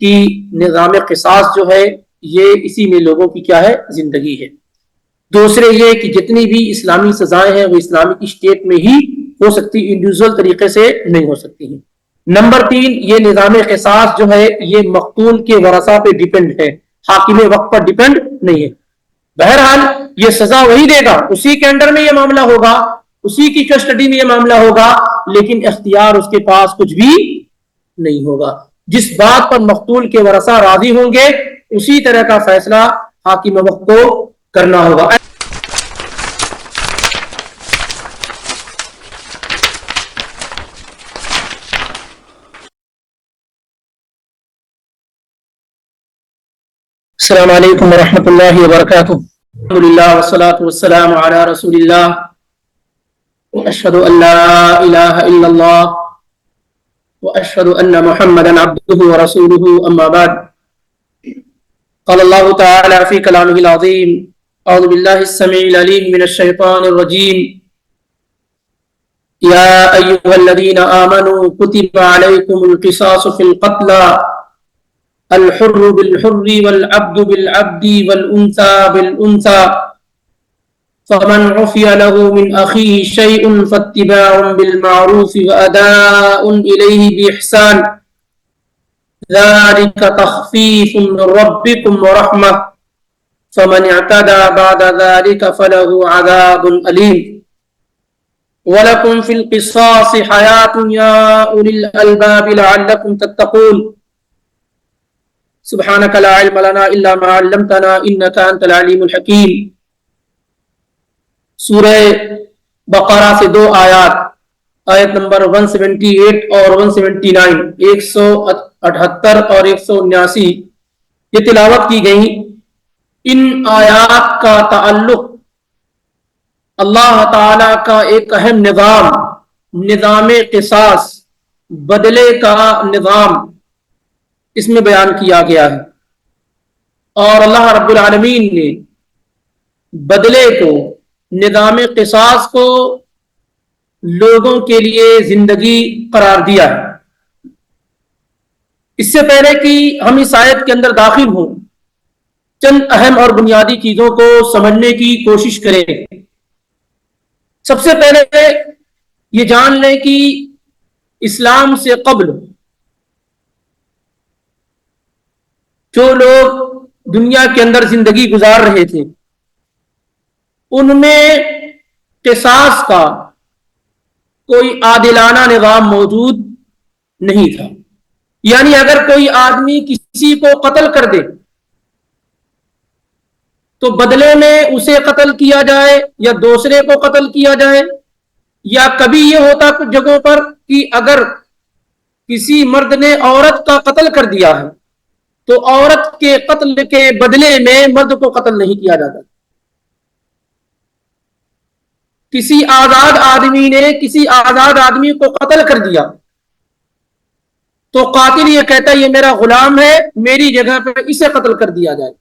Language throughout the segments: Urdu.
کہ نظام قصاص جو ہے یہ اسی میں لوگوں کی کیا ہے زندگی ہے. دوسرے یہ کہ جتنی بھی اسلامی سزائیں ہیں وہ اسلامک اسٹیٹ میں ہی ہو سکتی، انڈیویجول طریقے سے نہیں ہو سکتی ہیں. نمبر 3 یہ نظام قصاص جو ہے یہ مقتول کے ورثاء پہ ڈیپینڈ ہے، حاکم وقت پر ڈیپینڈ نہیں ہے. بہرحال یہ سزا وہی دے گا، اسی کے انڈر میں یہ معاملہ ہوگا، اسی کی کسٹڈی میں یہ معاملہ ہوگا، لیکن اختیار اس کے پاس کچھ بھی نہیں ہوگا. جس بات پر مقتول کے ورثاء راضی ہوں گے اسی طرح کا فیصلہ حاکم وقت کو کرنا ہوگا. السلام علیکم ورحمۃ اللہ وبرکاتہ. الحمدللہ والصلاة والسلام علی رسول اللہ واشہد ان لا الہ الا اللہ واشہد ان محمدا عبدہ ورسولہ اما بعد. قال اللہ تعالی فی کلامہ العظیم اعوذ باللہ السمیع العلیم من الشیطان الرجیم یا ایہا الذین آمنوا کتب علیکم القصاص فی القتلى الحر بالحر والعبد بالعبد والأنثى بالأنثى فمن عفي له من أخيه شيء فاتباع بالمعروف وأداء إليه بإحسان ذلك تخفيف من ربكم ورحمة فمن اعتدى بعد ذلك فله عذاب أليم ولكم في القصاص حياة يا أولي الألباب لعلكم تتقون سبحانك لا علم لنا الا ما علمتنا انك انت العليم الحكيم. سورہ بقرہ سے 2 آیات، آیت نمبر 178 اور 179، 178 اور 179 یہ تلاوت کی گئی. ان آیات کا تعلق اللہ تعالی کا ایک اہم نظام قصاص، بدلے کا نظام اس میں بیان کیا گیا ہے. اور اللہ رب العالمین نے بدلے کو، نظام قصاص کو لوگوں کے لیے زندگی قرار دیا ہے. اس سے پہلے کہ ہم اس آیت کے اندر داخل ہوں چند اہم اور بنیادی چیزوں کو سمجھنے کی کوشش کریں. سب سے پہلے یہ جان لیں کہ اسلام سے قبل جو لوگ دنیا کے اندر زندگی گزار رہے تھے ان میں قصاص کا کوئی عادلانہ نظام موجود نہیں تھا. یعنی اگر کوئی آدمی کسی کو قتل کر دے تو بدلے میں اسے قتل کیا جائے یا دوسرے کو قتل کیا جائے، یا کبھی یہ ہوتا کچھ جگہوں پر کہ اگر کسی مرد نے عورت کا قتل کر دیا ہے تو عورت کے قتل کے بدلے میں مرد کو قتل نہیں کیا جاتا. کسی آزاد آدمی نے کسی آزاد آدمی کو قتل کر دیا تو قاتل یہ کہتا ہے یہ میرا غلام ہے، میری جگہ پہ اسے قتل کر دیا جائے.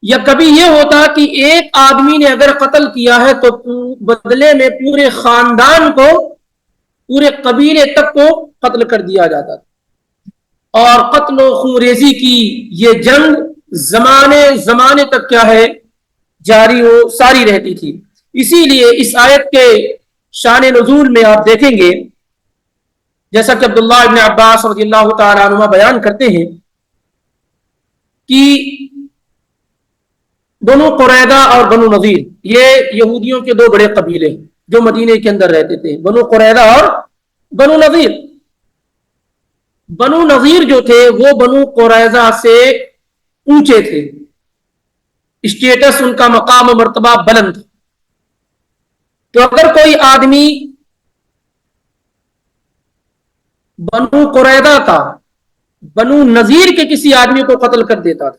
یا کبھی یہ ہوتا کہ ایک آدمی نے اگر قتل کیا ہے تو بدلے میں پورے خاندان کو، پورے قبیلے تک کو قتل کر دیا جاتا تھا. اور قتل و خونریزی کی یہ جنگ زمانے تک کیا ہے جاری و ساری رہتی تھی. اسی لیے اس آیت کے شان نزول میں آپ دیکھیں گے جیسا کہ عبداللہ ابن عباس رضی اللہ تعالی عنہما بیان کرتے ہیں کہ بنو قریظہ اور بنو نذیر یہ یہودیوں کے 2 بڑے قبیلے جو مدینے کے اندر رہتے تھے، بنو قریظہ اور بنو نذیر. بنو نذیر جو تھے وہ بنو قریظہ سے اونچے تھے، اسٹیٹس ان کا مقام و مرتبہ بلند تھا. تو اگر کوئی آدمی بنو قریظہ کا بنو نذیر کے کسی آدمی کو قتل کر دیتا تھا،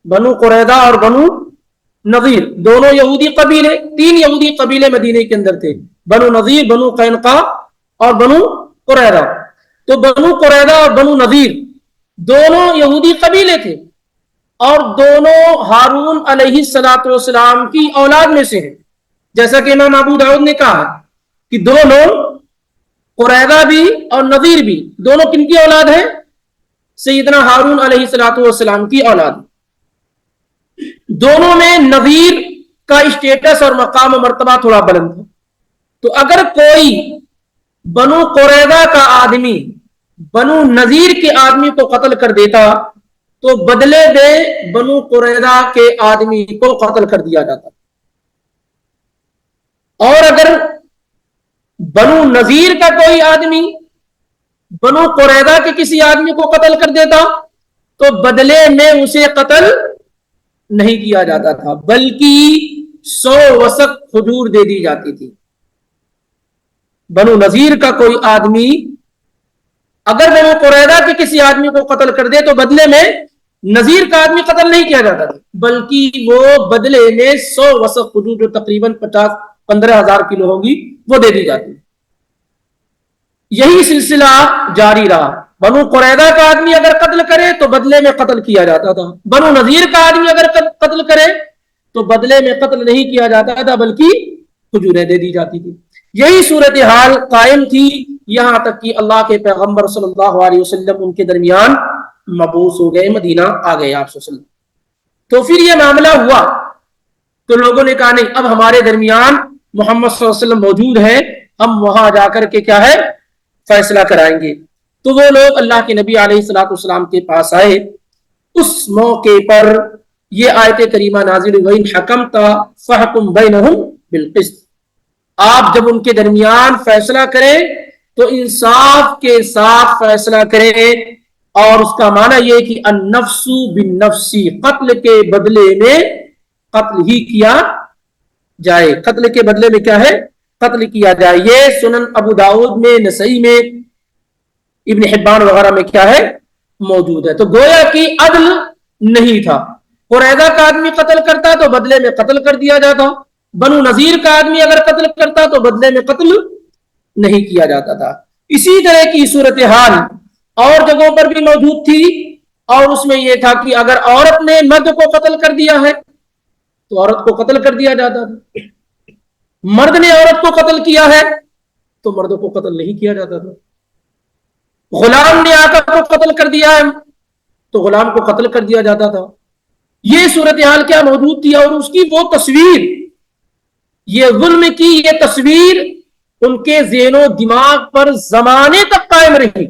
بنو قریظہ اور بنو نذیر دونوں یہودی قبیلے، 3 یہودی قبیلے مدینے کے اندر تھے، بنو نذیر، بنو قینقاع اور بنو قریظہ. تو بنو قریظہ اور بنو نذیر دونوں یہودی قبیلے تھے اور دونوں ہارون علیہ السلام کی اولاد میں سے ہیں. جیسا کہ امام ابو داؤد نے کہا کہ دونوں قریظہ بھی اور نذیر بھی دونوں کن کی اولاد ہیں؟ سیدنا ہارون علیہ السلام کی اولاد، دونوں میں نذیر کا اسٹیٹس اور مقام و مرتبہ تھوڑا بلند تھا. تو اگر کوئی بنو قریظہ کا آدمی بنو نذیر کے آدمی کو قتل کر دیتا تو بدلے میں بنو قریظہ کے آدمی کو قتل کر دیا جاتا. اور اگر بنو نذیر کا کوئی آدمی بنو قریظہ کے کسی آدمی کو قتل کر دیتا تو بدلے میں اسے قتل نہیں کیا جاتا تھا، بلکہ 100 وسق کھجور دے دی جاتی تھی. بنو نذیر کا کوئی آدمی اگر بنو قریظہ کے کسی آدمی کو قتل کر دے تو بدلے میں نذیر کا آدمی قتل نہیں کیا جاتا تھا، بلکہ وہ بدلے میں 100 وسق کھجور، جو تقریباً 15,000 کلو ہوگی، وہ دے دی جاتی. یہی سلسلہ جاری رہا. بنو قریظہ کا آدمی اگر قتل کرے تو بدلے میں قتل کیا جاتا تھا، بنو نذیر کا آدمی اگر قتل کرے تو بدلے میں قتل نہیں کیا جاتا تھا بلکہ کھجوریں دے دی جاتی تھی. یہی صورتحال قائم تھی یہاں تک کہ اللہ کے پیغمبر صلی اللہ علیہ وسلم ان کے درمیان مبعوث ہو گئے، مدینہ آ گئے آپ صلی اللہ علیہ وسلم. تو پھر یہ معاملہ ہوا تو لوگوں نے کہا نہیں، اب ہمارے درمیان محمد صلی اللہ علیہ وسلم موجود ہیں، ہم وہاں جا کر کے کیا ہے فیصلہ کرائیں گے. تو وہ لوگ اللہ کے نبی علیہ الصلوۃ والسلام کے پاس آئے. اس موقع پر یہ آیت کریمہ نازل ہوئی، حکمت فحکم بینہم بالقسط. آپ جب ان کے درمیان فیصلہ کریں تو انصاف کے ساتھ فیصلہ کریں، اور اس کا معنی یہ کہ النفس بالنفس، قتل کے بدلے میں قتل ہی کیا جائے. قتل کے بدلے میں کیا ہے؟ قتل کیا جائے. یہ سنن ابو داؤد میں، نسائی میں، ابن حبان وغیرہ میں کیا ہے موجود ہے. تو گویا کہ عدل نہیں تھا. قریظہ کا آدمی قتل کرتا تو بدلے میں قتل کر دیا جاتا، بنو نذیر کا آدمی اگر قتل کرتا تو بدلے میں قتل نہیں کیا جاتا تھا. اسی طرح کی صورتحال اور جگہوں پر بھی موجود تھی، اور اس میں یہ تھا کہ اگر عورت نے مرد کو قتل کر دیا ہے تو عورت کو قتل کر دیا جاتا تھا، مرد نے عورت کو قتل کیا ہے تو مرد کو قتل نہیں کیا جاتا تھا. غلام نے آقا کو قتل کر دیا ہے تو غلام کو قتل کر دیا جاتا تھا. یہ صورتحال کیا موجود تھی، اور اس کی وہ تصویر، یہ ظلم کی یہ تصویر ان کے ذہن و دماغ پر زمانے تک قائم رہی.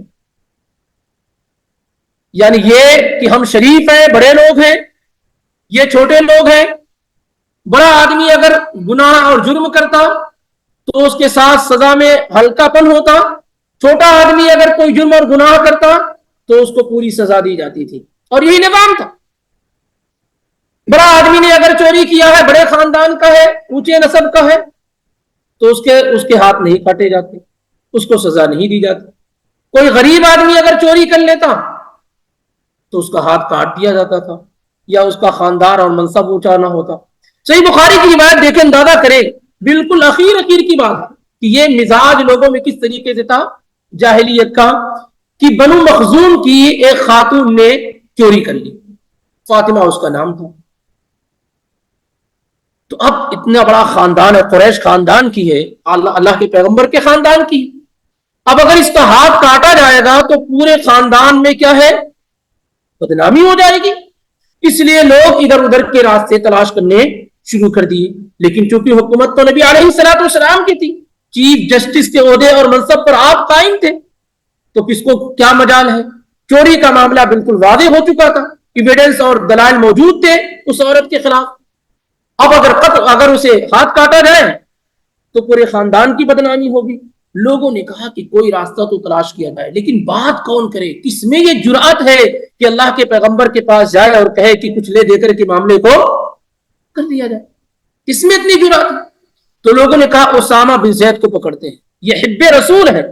یعنی یہ کہ ہم شریف ہیں، بڑے لوگ ہیں، یہ چھوٹے لوگ ہیں. بڑا آدمی اگر گناہ اور جرم کرتا تو اس کے ساتھ سزا میں ہلکا پن ہوتا، چھوٹا آدمی اگر کوئی جرم اور گناہ کرتا تو اس کو پوری سزا دی جاتی تھی، اور یہی نظام تھا. بڑا آدمی نے اگر چوری کیا ہے، بڑے خاندان کا ہے، اونچے نسب کا ہے، تو اس کے ہاتھ نہیں کاٹے جاتے، اس کو سزا نہیں دی جاتی. کوئی غریب آدمی اگر چوری کر لیتا تو اس کا ہاتھ کاٹ دیا جاتا تھا، یا اس کا خاندان اور منصب اونچا نہ ہوتا. صحیح بخاری کی روایت دیکھیں، اندازہ کریں، بالکل اخیر کی بات ہے کہ یہ مزاج لوگوں میں کس طریقے سے تھا جاہلیت کا، کہ بنو مخزوم کی ایک خاتون نے چوری کر لی، فاطمہ اس کا نام تھا. تو اب اتنا بڑا خاندان ہے، قریش خاندان کی ہے، اللہ کے پیغمبر کے خاندان کی. اب اگر اس کا ہاتھ کاٹا جائے گا تو پورے خاندان میں کیا ہے بدنامی ہو جائے گی. اس لیے لوگ ادھر ادھر کے راستے تلاش کرنے شروع کر دیے. لیکن چونکہ حکومت تو نبی علیہ الصلوۃ والسلام کی تھی، چیف جسٹس کے عہدے اور منصب پر آپ قائم تھے، تو کس کو کیا مجال ہے. چوری کا معاملہ بالکل واضح ہو چکا تھا، ایویڈنس اور دلائل موجود تھے اس عورت کے خلاف. اب اگر اسے ہاتھ کاٹا جائے تو پورے خاندان کی بدنامی ہوگی. لوگوں نے کہا کہ کوئی راستہ تو تلاش کیا جائے، لیکن بات کون کرے؟ کس میں یہ جرأت ہے کہ اللہ کے پیغمبر کے پاس جائے اور کہے کہ کچھ لے دے کر کے معاملے کو کر دیا جائے؟ کس میں اتنی جرأت؟ تو لوگوں نے کہا اسامہ بن زید کو پکڑتے ہیں، یہ حب رسول ہے،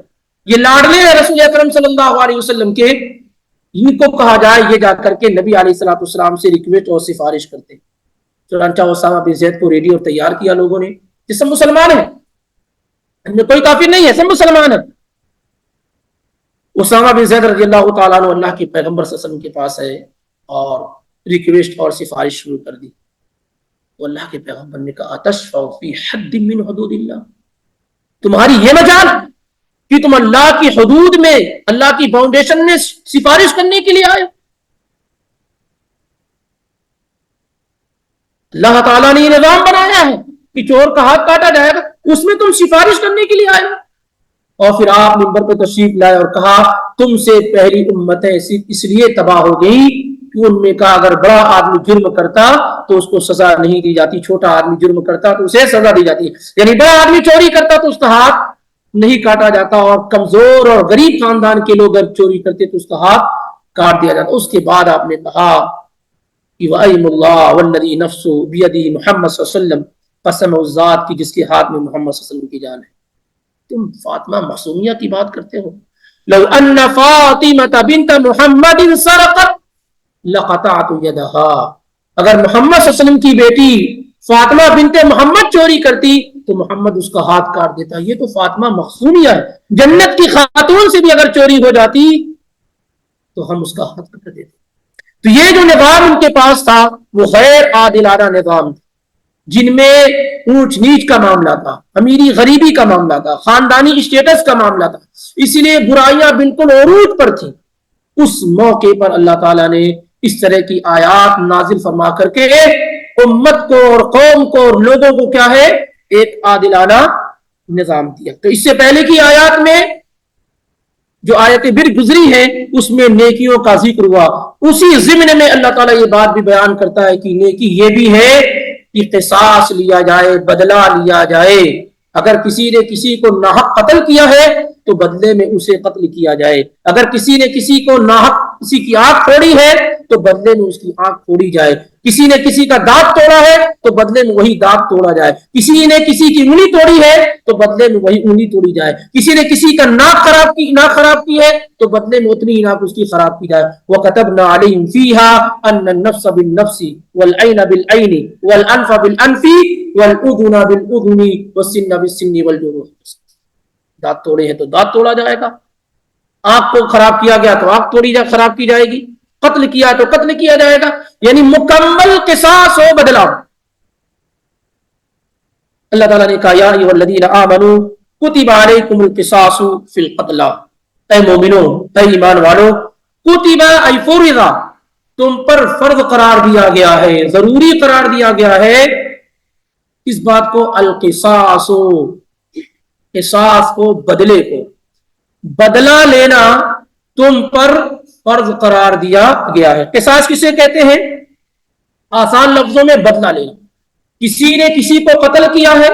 یہ لاڈلے ہیں رسول اکرم صلی اللہ علیہ وسلم کے، ان کو کہا جائے یہ جا کر کے نبی علیہ الصلوۃ والسلام سے ریکویسٹ اور سفارش کرتے ہیں. چنانچہ اسامہ بن زید کو ریڈی اور تیار کیا لوگوں نے، جس سب مسلمان ہیں، ان میں کوئی کافر نہیں ہے، سب مسلمان ہیں. اسامہ بن زید رضی اللہ تعالیٰ عنہ اللہ کے پیغمبر صلی اللہ علیہ وسلم کے پاس آئے اور ریکویسٹ اور سفارش شروع کر دی. تو اللہ کے پیغمبر نے کہا اتشفع فی حد من حدود اللہ، تمہاری یہ مجال کہ تم اللہ کی حدود میں اللہ کی فاؤنڈیشن میں سفارش کرنے کے لیے آئے؟ اللہ تعالیٰ نے یہ نظام بنایا ہے کہ چور کا ہاتھ کاٹا جائے گا، اس میں تم سفارش کرنے کے لیے آئے؟ اور پھر آپ منبر پہ تشریف لائے اور کہا تم سے پہلی امتیں اس لیے تباہ ہو گئی کہ ان میں کا اگر بڑا آدمی جرم کرتا تو اس کو سزا نہیں دی جاتی، چھوٹا آدمی جرم کرتا تو اسے سزا دی جاتی، یعنی بڑا آدمی چوری کرتا تو اس کا ہاتھ نہیں کاٹا جاتا، اور کمزور اور غریب خاندان کے لوگ اگر چوری کرتے تو اس کا ہاتھ کاٹ دیا جاتا۔ اس کے بعد آپ نے کہا کہ وَأَيْمُ اللَّهِ وَالَّذِي نَفْسُ بِيَدِهِ محمد صلی اللہ علیہ وسلم، قسم اس ذات کی جس کے ہاتھ میں محمد صلی اللہ علیہ وسلم کی جان ہے۔ تم فاطمہ معصومیہ کی بات کرتے ہو، لو ان فاطمہ بنت محمد سرقت لقطعت يدها، اگر محمد صلی اللہ علیہ وسلم کی بیٹی فاطمہ بنت محمد چوری کرتی تو محمد اس کا ہاتھ کاٹ دیتا۔ یہ تو فاطمہ معصومیہ ہے، جنت کی خاتون سے بھی اگر چوری ہو جاتی تو ہم اس کا ہاتھ کاٹ دیتے۔ تو یہ جو نظام ان کے پاس تھا وہ غیر عادلانہ نظام تھا، جن میں اونچ نیچ کا معاملہ تھا، امیری غریبی کا معاملہ تھا، خاندانی اسٹیٹس کا معاملہ تھا، اس لیے برائیاں بالکل عروج پر تھیں۔ اس موقع پر اللہ تعالیٰ نے اس طرح کی آیات نازل فرما کر کے امت کو اور قوم کو اور لوگوں کو کیا ہے، ایک عادلانہ نظام دیا۔ تو اس سے پہلے کی آیات میں جو آیتیں پھر گزری ہیں اس میں نیکیوں کا ذکر ہوا، اسی ضمن میں اللہ تعالیٰ یہ بات بھی بیان کرتا ہے کہ نیکی یہ بھی ہے کہ قصاص لیا جائے، بدلہ لیا جائے۔ اگر کسی نے کسی کو ناحق قتل کیا ہے تو بدلے میں اسے قتل کیا جائے، اگر کسی نے کسی کو ناحق کسی کی آنکھ پھوڑی ہے تو بدلے میں اس کی آنکھ پھوڑی جائے، کسی نے کسی کا دانت توڑا ہے تو بدلے میں وہی دانت توڑا جائے، کسی نے کسی کی انگلی توڑی ہے تو بدلے میں وہی انگلی توڑی جائے، کسی نے کسی کا ناک خراب کی ہے تو بدلے میں اتنی ہی ناک اس کی خراب کی جائے۔ وَكَتَبْنَا عَلَيْهِمْ فِيهَا أَنَّ النَّفْسَ بِالنَّفْسِ وَالْعَيْنَ بِالْعَيْنِ وَالْأَنْفَ بِالْأَنْفِ وَالْأُذُنَ بِالْأُذُنِ وَالسِّنَّ بِالسِّنِّ وَالْجُرُوحَ، دانت توڑے ہیں تو دانت توڑا جائے گا، آنکھ کو خراب کیا گیا تو آنکھ خراب کی جائے گی، قتل کیا تو قتل کیا جائے گا، یعنی مکمل قصاص و بدلہ۔ اللہ تعالیٰ نے کہا یا ایھا الذین آمنوا کتب علیکم القصاص فی القتلی، اے مومنو، اے ایمان والو، کتب ای فرض، تم پر فرض قرار دیا گیا ہے، ضروری قرار دیا گیا ہے اس بات کو، القصاص، قصاص کو، بدلے کو، بدلہ لینا تم پر فرض قرار دیا گیا ہے۔ قصاص کسے کہتے ہیں؟ آسان لفظوں میں بدلہ لینا۔ کسی نے کسی کو قتل کیا ہے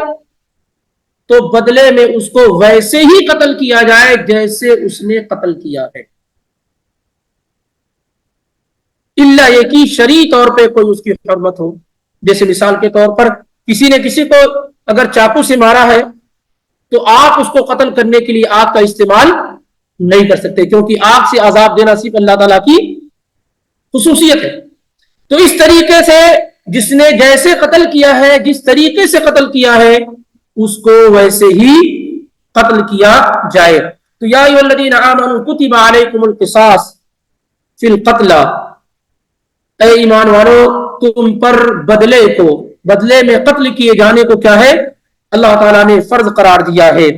تو بدلے میں اس کو ویسے ہی قتل کیا جائے جیسے اس نے قتل کیا ہے، الا یہ کہ شرعی طور پہ کوئی اس کی حرمت ہو۔ جیسے مثال کے طور پر کسی نے کسی کو اگر چاقو سے مارا ہے تو آپ اس کو قتل کرنے کے لیے آگ کا استعمال نہیں کر سکتے، کیونکہ آگ سے عذاب دینا صرف اللہ تعالیٰ کی خصوصیت ہے۔ تو اس طریقے سے جس نے جیسے قتل کیا ہے، جس طریقے سے قتل کیا ہے، اس کو ویسے ہی قتل کیا جائے۔ تو یا ایھا الذین آمنوا کتب علیکم القصاص فی القتلی، اے ایمان والو تم پر بدلے کو، بدلے میں قتل کیے جانے کو کیا ہے، اللہ تعالیٰ نے فرض قرار دیا ہے۔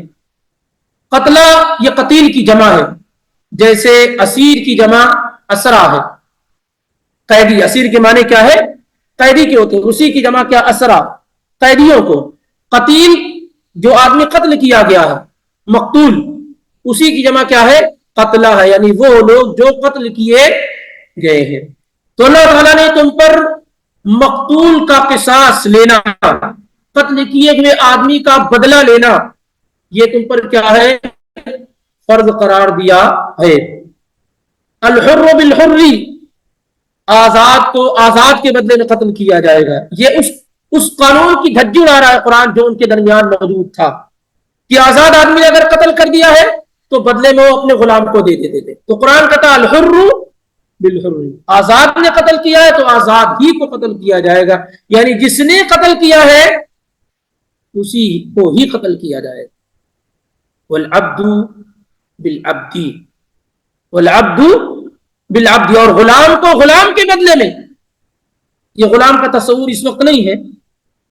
قتلہ یہ قتیل کی جمع ہے، جیسے اسیر کی جمع اسرا ہے، قیدی، اسیر کے معنی کیا ہے، قیدی کے ہوتے ہیں، اسی کی جمع کیا، اسرا، قیدیوں کو۔ قتیل جو آدمی قتل کیا گیا ہے، مقتول، اسی کی جمع کیا ہے، قتلہ ہے، یعنی وہ لوگ جو قتل کیے گئے ہیں۔ تو اللہ تعالیٰ نے تم پر مقتول کا قصاص لینا، قتل کیے ہوئے آدمی کا بدلہ لینا، یہ تم پر کیا ہے، فرض قرار دیا ہے۔ الحر بالحر، آزاد کو آزاد کے بدلے میں قتل کیا جائے گا۔ یہ اس قانون کی دھجی اڑا رہا ہے قرآن جو ان کے درمیان موجود تھا کہ آزاد آدمی نے اگر قتل کر دیا ہے تو بدلے میں وہ اپنے غلام کو دے دیتے تھے۔ تو قرآن کہتا ہے الحر بالحر، آزاد نے قتل کیا ہے تو آزاد ہی کو قتل کیا جائے گا، یعنی جس نے قتل کیا ہے اسی کو ہی قتل کیا جائے گا۔ والعبد بالعبد، والعبد بالعبد، اور غلام کو غلام کے بدلے میں۔ یہ غلام کا تصور اس وقت نہیں ہے،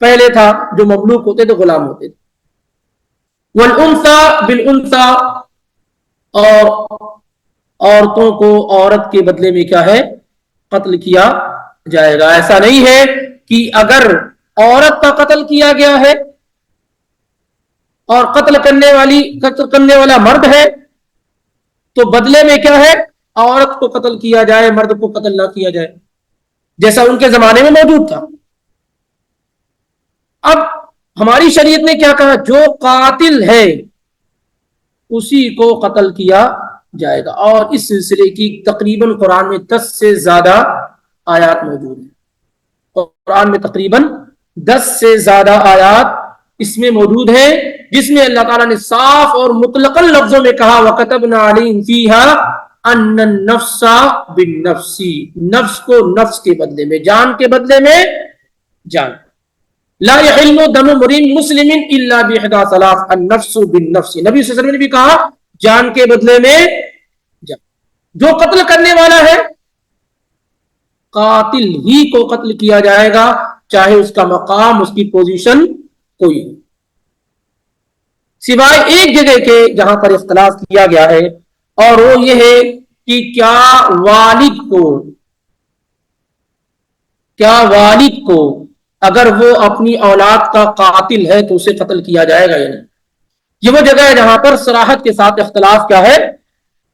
پہلے تھا، جو مملوک ہوتے تھے غلام ہوتے تھے۔ والانثى بالانثى، اور عورتوں کو عورت کے بدلے میں کیا ہے قتل کیا جائے گا. ایسا نہیں ہے کہ اگر عورت کا قتل کیا گیا ہے اور قتل کرنے والا مرد ہے تو بدلے میں کیا ہے عورت کو قتل کیا جائے, مرد کو قتل نہ کیا جائے, جیسا ان کے زمانے میں موجود تھا. اب ہماری شریعت نے کیا کہا, جو قاتل ہے اسی کو قتل کیا جائے گا. اور اس سلسلے کی تقریباً قرآن میں 10 سے زیادہ آیات موجود ہیں. قرآن میں تقریباً 10 سے زیادہ آیات اس میں موجود ہیں جس میں اللہ تعالیٰ نے صاف اور مطلقاً لفظوں میں کہا وَكَتَبْنَا عَلَيْهِمْ فِيهَا أَنَّ النَّفْسَ بِالنَّفْسِ, نفس کو نفس کے بدلے میں, جان کے بدلے میں جان. لا يحل دم امرئ مسلم الا باحدى ثلاث النفس بالنفس, نبی صلی اللہ علیہ وسلم نے بھی کہا جان کے بدلے میں جان. جو قتل کرنے والا ہے قاتل ہی کو قتل کیا جائے گا, چاہے اس کا مقام اس کی پوزیشن کوئی ہو, سوائے ایک جگہ کے جہاں پر اختلاف کیا گیا ہے, اور وہ یہ ہے کہ کیا والد کو اگر وہ اپنی اولاد کا قاتل ہے تو اسے قتل کیا جائے گا یا نہیں. یہ وہ جگہ ہے جہاں پر صراحت کے ساتھ اختلاف کیا ہے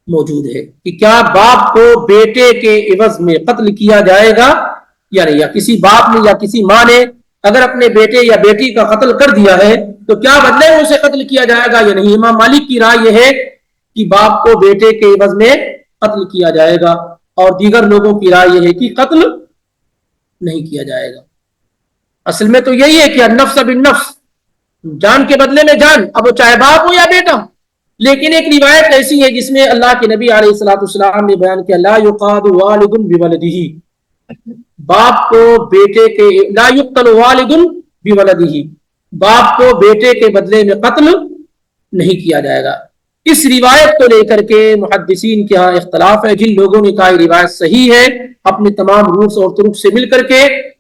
موجود ہے کہ کیا باپ کو بیٹے کے عوض میں قتل کیا جائے گا یا نہیں, یا کسی باپ نے یا کسی ماں نے اگر اپنے بیٹے یا بیٹی کا قتل کر دیا ہے تو کیا بدلے میں اسے قتل کیا جائے گا یا نہیں. امام مالک کی رائے یہ ہے کہ باپ کو بیٹے کے عوض میں قتل کیا جائے گا, اور دیگر لوگوں کی رائے یہ ہے کہ قتل نہیں کیا جائے گا. اصل میں تو یہی ہے کہ النفس بالنفس, جان کے بدلے میں جان, اب وہ چاہے باپ ہو یا بیٹا. لیکن ایک روایت ایسی ہے جس میں اللہ کے نبی علیہ الصلوۃ والسلام نے بیان کیا لا یقاد والد بولدہ, باپ کو بیٹے کے لا یقتل والد بولدہ, باپ کو بیٹے کے بدلے میں قتل نہیں کیا جائے گا. اس روایت کو لے کر کے محدثین کے ہاں اختلاف ہے. جن لوگوں نے کہا یہ روایت صحیح ہے اپنے تمام روٹس اور طرق سے مل کر کے,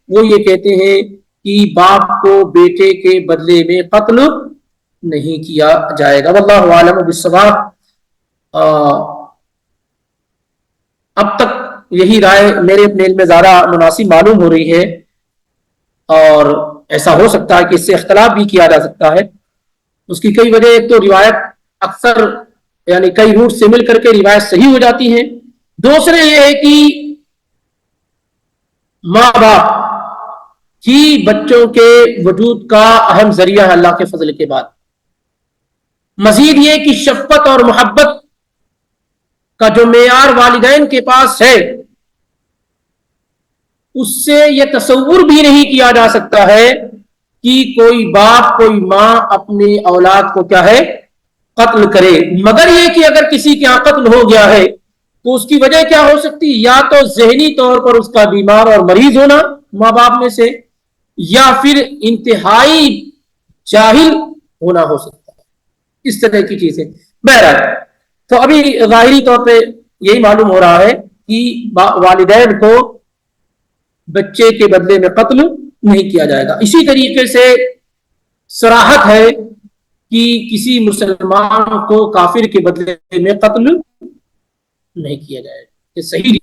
وہ یہ کہتے ہیں کہ باپ کو بیٹے کے بدلے میں قتل نہیں کیا جائے گا. واللہ اعلم بالصواب. اب تک یہی رائے میرے اپنے علم میں زیادہ مناسب معلوم ہو رہی ہے, اور ایسا ہو سکتا ہے کہ اس سے اختلاف بھی کیا جا سکتا ہے. اس کی کئی وجہ, ایک تو روایت اکثر یعنی کئی روٹ سے مل کر کے روایت صحیح ہو جاتی ہے. دوسرے یہ ہے کہ ماں باپ ہی بچوں کے وجود کا اہم ذریعہ ہے اللہ کے فضل کے بعد. مزید یہ کہ شفقت اور محبت کا جو معیار والدین کے پاس ہے اس سے یہ تصور بھی نہیں کیا جا سکتا ہے کہ کوئی باپ کوئی ماں اپنی اولاد کو کیا ہے قتل کرے, مگر یہ کہ اگر کسی کے یہاں قتل ہو گیا ہے تو اس کی وجہ کیا ہو سکتی, یا تو ذہنی طور پر اس کا بیمار اور مریض ہونا ماں باپ میں سے, یا پھر انتہائی جاہل ہونا ہو سکتا ہے, اس طرح کی چیزیں. بہرحال تو ابھی ظاہری طور پہ یہی معلوم ہو رہا ہے کہ والدین کو بچے کے بدلے میں قتل نہیں کیا جائے گا. اسی طریقے سے صراحت ہے کہ کسی مسلمان کو کافر کے بدلے میں قتل نہیں کیا جائے گا. یہ صحیح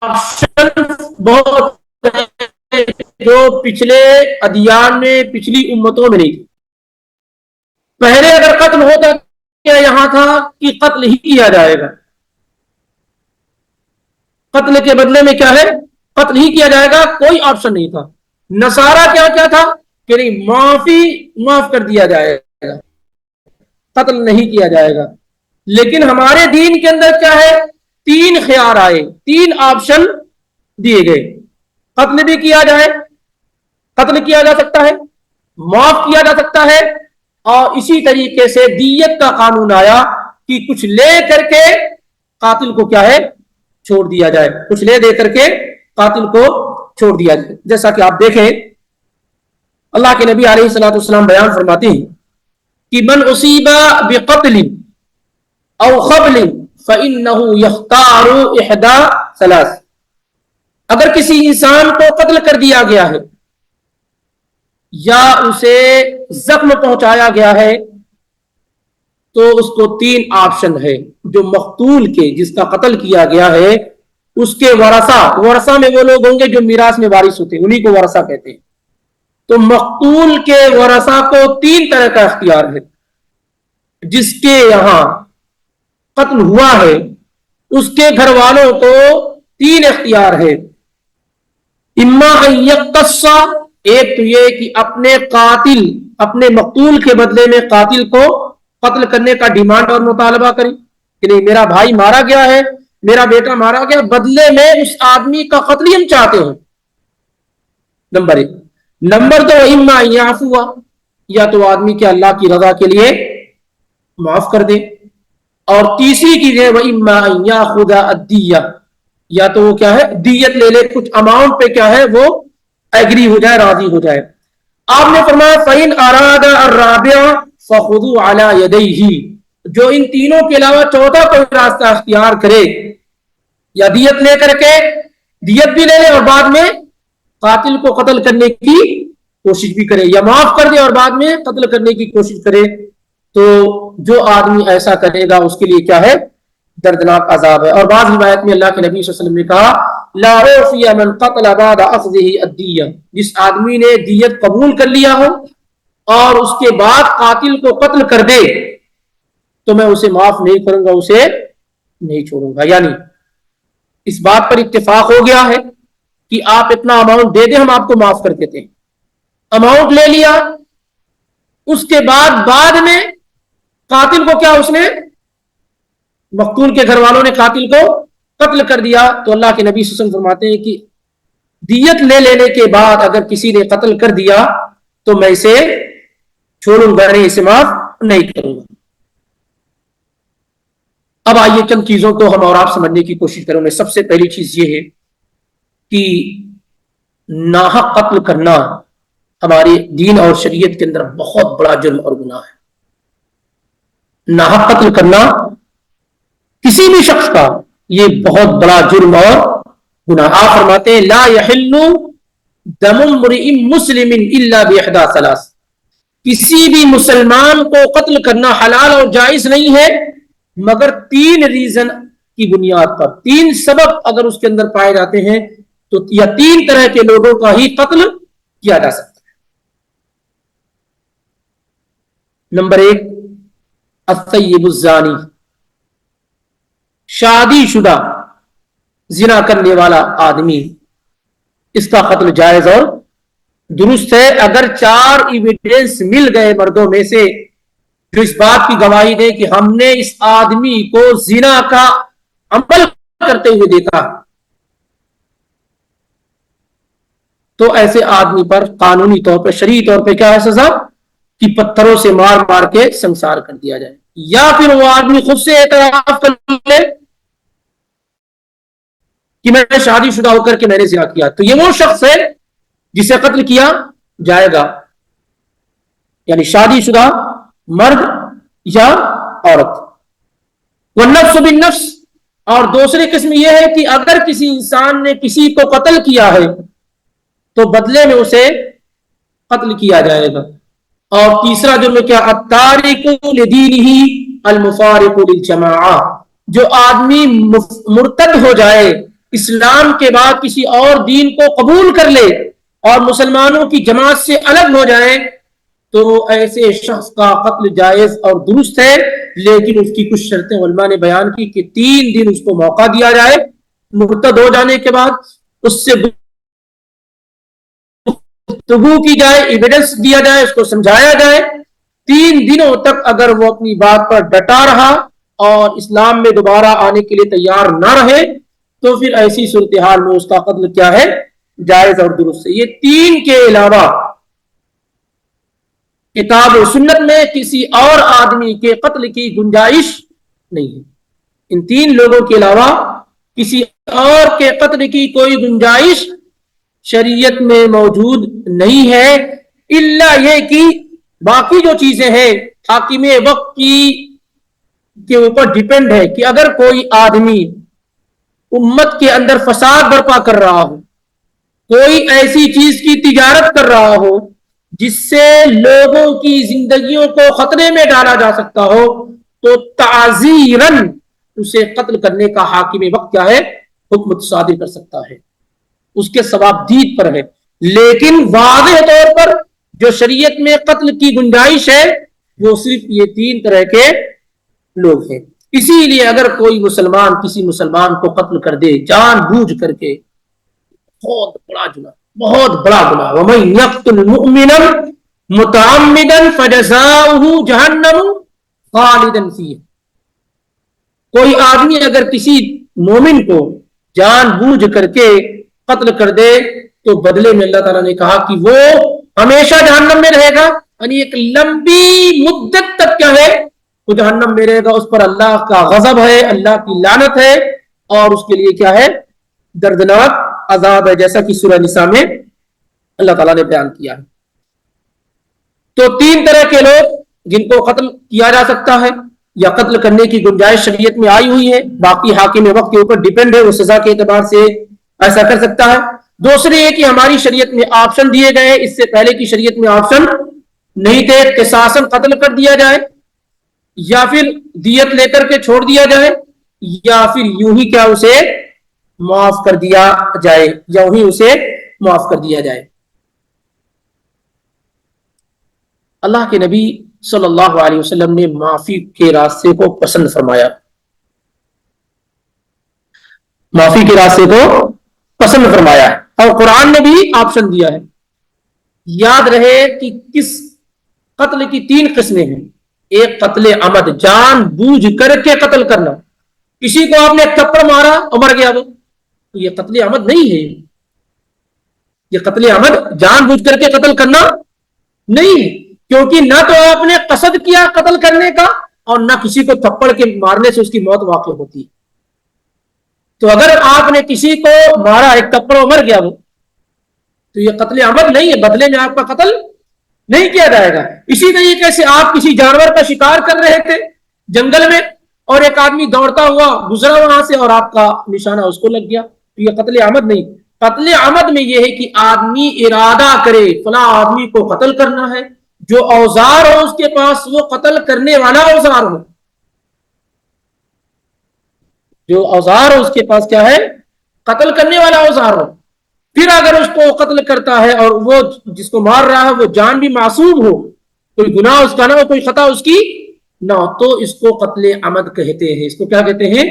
آپشن بہت ہیں جو پچھلے ادیان میں پچھلی امتوں میں نہیں تھی. پہلے اگر قتل ہوتا کیا یہاں تھا کہ قتل ہی کیا جائے گا, قتل کے بدلے میں کیا ہے, قتل ہی کیا جائے گا, کوئی آپشن نہیں تھا. نصارہ کیا کیا تھا کہ نہیں, معاف کر دیا جائے گا, قتل نہیں کیا جائے گا. لیکن ہمارے دین کے اندر کیا ہے, 3 خیار آئے, 3 آپشن دیے گئے. قتل بھی کیا جائے, قتل کیا جا سکتا ہے, معاف کیا جا سکتا ہے, اور اسی طریقے سے دیت کا قانون آیا کہ کچھ لے کر کے قاتل کو کیا ہے, چھوڑ دیا جائے, کچھ لے دے کر کے قاتل کو چھوڑ دیا جائے. جیسا کہ آپ دیکھیں اللہ کے نبی علیہ الصلوۃ والسلام بیان فرماتے ہیں کہ من اصیب بقتل او خبل فإنه يختار احدى ثلاث. اگر کسی انسان کو قتل کر دیا گیا ہے یا اسے زخم پہنچایا گیا ہے تو اس کو 3 آپشن ہے. جو مقتول کے, جس کا قتل کیا گیا ہے, اس کے ورثہ میں وہ لوگ ہوں گے جو میراث میں وارث ہوتے ہیں, انہی کو ورثہ کہتے ہیں. تو مقتول کے ورثہ کو 3 طرح کا اختیار ہے. جس کے یہاں قتل ہوا ہے اس کے گھر والوں کو 3 اختیار ہے. اما ان یقتص, ایک تو یہ کہ اپنے مقتول کے بدلے میں قاتل کو قتل کرنے کا ڈیمانڈ اور مطالبہ کرے کہ نہیں, میرا بھائی مارا گیا ہے, میرا بیٹا مارا گیا, بدلے میں اس آدمی کا قتل ہم چاہتے ہیں. نمبر 1. نمبر 2 اما ان یعفو, یا تو آدمی کے اللہ کی رضا کے لیے معاف کر دے. اور تیسری چیز ہے وَإِمَّا أَن يَأْخُذَ الدِّيَّةَ, یا تو وہ کیا ہے, دیت لے لے, کچھ اماؤنٹ پہ کیا ہے وہ ایگری ہو جائے, راضی ہو جائے. آپ نے فرمایا فَإِنْ أَرَادَ الرَّابِعَ فَخُذُوا عَلَى يَدَيْهِ, جو ان تینوں کے علاوہ چوتھا کوئی راستہ اختیار کرے, یا دیت لے کر کے دیت بھی لے لے اور بعد میں قاتل کو قتل کرنے کی کوشش بھی کرے, یا معاف کر دے اور بعد میں قتل کرنے کی کوشش کرے, تو جو آدمی ایسا کرے گا اس کے لیے کیا ہے, دردناک عذاب ہے. اور بعض روایت میں اللہ کے نبی صلی اللہ علیہ وسلم نے کہا لا عوفی من قتل بعد اخذه الدیہ, جس آدمی نے دیت قبول کر لیا ہو اور اس کے بعد قاتل کو قتل کر دے تو میں اسے معاف نہیں کروں گا, اسے نہیں چھوڑوں گا. یعنی اس بات پر اتفاق ہو گیا ہے کہ آپ اتنا اماؤنٹ دے دیں, ہم آپ کو معاف کر دیتے ہیں. اماؤنٹ لے لیا, اس کے بعد میں قاتل کو کیا, اس نے مقتول کے گھر والوں نے قاتل کو قتل کر دیا, تو اللہ کے نبی صلی اللہ علیہ وسلم فرماتے ہیں کہ دیت لے لینے کے بعد اگر کسی نے قتل کر دیا تو میں اسے چھوڑوں گا نہیں, اسے معاف نہیں کروں گا. اب آئیے چند چیزوں کو ہم اور آپ سمجھنے کی کوشش کریں گے. سب سے پہلی چیز یہ ہے کہ ناحق قتل کرنا ہمارے دین اور شریعت کے اندر بہت بڑا جرم اور گناہ ہے. ناحق قتل کرنا کسی بھی شخص کا یہ بہت بڑا جرم اور گناہ. آپ فرماتے ہیں لا یحل دم امرئ مسلم الا باحدى ثلاث, کسی بھی مسلمان کو قتل کرنا حلال اور جائز نہیں ہے مگر 3 ریزن کی بنیاد پر, 3 سبب اگر اس کے اندر پائے جاتے ہیں تو یا 3 طرح کے لوگوں کا ہی قتل کیا جا سکتا ہے. نمبر 1 الثیب الزانی, شادی شدہ زنا کرنے والا آدمی, اس کا قتل جائز اور درست ہے اگر 4 ایویڈنس مل گئے مردوں میں سے جو اس بات کی گواہی دے کہ ہم نے اس آدمی کو زنا کا عمل کرتے ہوئے دیکھا, تو ایسے آدمی پر قانونی طور پر, شرعی طور پہ کیا ہے سزا, کہ پتھروں سے مار مار کے سنسار کر دیا جائے. یا پھر وہ آدمی خود سے اعتراف کر لے کہ میں نے شادی شدہ ہو کر کے میں نے زنا کیا, تو یہ وہ شخص ہے جسے قتل کیا جائے گا. یعنی شادی شدہ مرد یا عورت. والنفس بالنفس, اور دوسری قسم یہ ہے کہ اگر کسی انسان نے کسی کو قتل کیا ہے تو بدلے میں اسے قتل کیا جائے گا. اور تیسرا جو میں کیا, التارک لدینہ المفارق للجماعہ, جو آدمی مرتد ہو جائے اسلام کے بعد کسی اور دین کو قبول کر لے اور مسلمانوں کی جماعت سے الگ ہو جائے تو ایسے شخص کا قتل جائز اور درست ہے، لیکن اس کی کچھ شرطیں علماء نے بیان کی کہ 3 دن اس کو موقع دیا جائے مرتد ہو جانے کے بعد، اس سے گفتگو کی جائے، ایویڈنس دیا جائے، اس کو سمجھایا جائے۔ 3 دنوں تک اگر وہ اپنی بات پر ڈٹا رہا اور اسلام میں دوبارہ آنے کے لیے تیار نہ رہے تو پھر ایسی صورتحال میں اس کا قتل کیا ہے؟ جائز اور درست ہے۔ یہ 3 کے علاوہ کتاب و سنت میں کسی اور آدمی کے قتل کی گنجائش نہیں ہے۔ ان 3 لوگوں کے علاوہ کسی اور کے قتل کی کوئی گنجائش شریعت میں موجود نہیں ہے، الا یہ کہ باقی جو چیزیں ہیں حاکم وقت کے اوپر ڈیپینڈ ہے کہ اگر کوئی آدمی امت کے اندر فساد برپا کر رہا ہو، کوئی ایسی چیز کی تجارت کر رہا ہو جس سے لوگوں کی زندگیوں کو خطرے میں ڈالا جا سکتا ہو تو تعزیراً اسے قتل کرنے کا حاکم وقت کیا ہے؟ حکم صادر کر سکتا ہے، اس کے ثوابدید پر ہے۔ لیکن واضح طور پر جو شریعت میں قتل کی گنجائش ہے وہ صرف یہ 3 طرح کے لوگ ہیں۔ اسی لیے اگر کوئی مسلمان کسی مسلمان کو قتل کر دے جان بوجھ کر کے، بہت بڑا گناہ، بہت بڑا گناہ۔ وَمَن يَقْتُلْ مُؤْمِنًا مُتَعَمِّدًا فَجَزَاؤُهُ جَهَنَّمُ خَالِدًا فِيهَا۔ کوئی آدمی اگر کسی مومن کو جان بوجھ کر کے قتل کر دے تو بدلے میں اللہ تعالیٰ نے کہا کہ وہ ہمیشہ جہنم میں رہے گا، یعنی ایک لمبی مدت تک کیا ہے؟ وہ جہنم میں رہے گا، اس پر اللہ کا غضب ہے، اللہ کی لعنت ہے، اور اس کے لیے کیا ہے؟ دردناک عذاب ہے، جیسا کہ سورہ نساء میں اللہ تعالیٰ نے بیان کیا ہے۔ تو 3 طرح کے لوگ جن کو قتل کیا جا سکتا ہے یا قتل کرنے کی گنجائش شریعت میں آئی ہوئی ہے، باقی حاکم وقت کے اوپر ڈیپینڈ ہے، وہ سزا کے اعتبار سے ایسا کر سکتا ہے۔ دوسری یہ کہ ہماری شریعت میں آپشن دیے گئے، اس سے پہلے کی شریعت میں آپشن نہیں تھے، قصاصاً قتل کر دیا جائے یا پھر دیت لے کر کے چھوڑ دیا جائے یا پھر یوں ہی کیا اسے معاف کر دیا جائے، یا یوں ہی اسے معاف کر دیا جائے۔ اللہ کے نبی صلی اللہ علیہ وسلم نے معافی کے راستے کو پسند فرمایا، معافی کے راستے کو پسند فرمایا ہے، اور قرآن نے بھی آپشن دیا ہے۔ یاد رہے کہ کس قتل کی 3 قسمیں ہیں۔ ایک قتل عمد، جان بوجھ کر کے قتل کرنا، کسی کو آپ نے تھپڑ مارا اور مر گیا وہ، یہ قتل عمد نہیں ہے۔ یہ قتل عمد جان بوجھ کر کے قتل کرنا نہیں ہے، کیونکہ نہ تو آپ نے قصد کیا قتل کرنے کا اور نہ کسی کو تھپڑ کے مارنے سے اس کی موت واقع ہوتی ہے۔ تو اگر آپ نے کسی کو مارا، ایک تھپڑ مر گیا وہ، تو یہ قتل عمد نہیں ہے، بدلے میں آپ کا قتل نہیں کیا جائے گا۔ اسی طریقے سے آپ کسی جانور کا شکار کر رہے تھے جنگل میں اور ایک آدمی دوڑتا ہوا گزرا وہاں سے اور آپ کا نشانہ اس کو لگ گیا، تو یہ قتل عمد نہیں۔ قتل عمد میں یہ ہے کہ آدمی ارادہ کرے فلاں آدمی کو قتل کرنا ہے، جو اوزار ہو اس کے پاس وہ قتل کرنے والا اوزار ہو، جو اوزار ہو اس کے پاس کیا ہے؟ قتل کرنے والا اوزار ہو۔ پھر اگر اس کو قتل کرتا ہے اور وہ جس کو مار رہا ہے وہ جان بھی معصوم ہو، کوئی گناہ اس کا نہ ہو، کوئی خطا اس کی نہ ہو، تو اس کو قتل عمد کہتے ہیں۔ اس کو کیا کہتے ہیں؟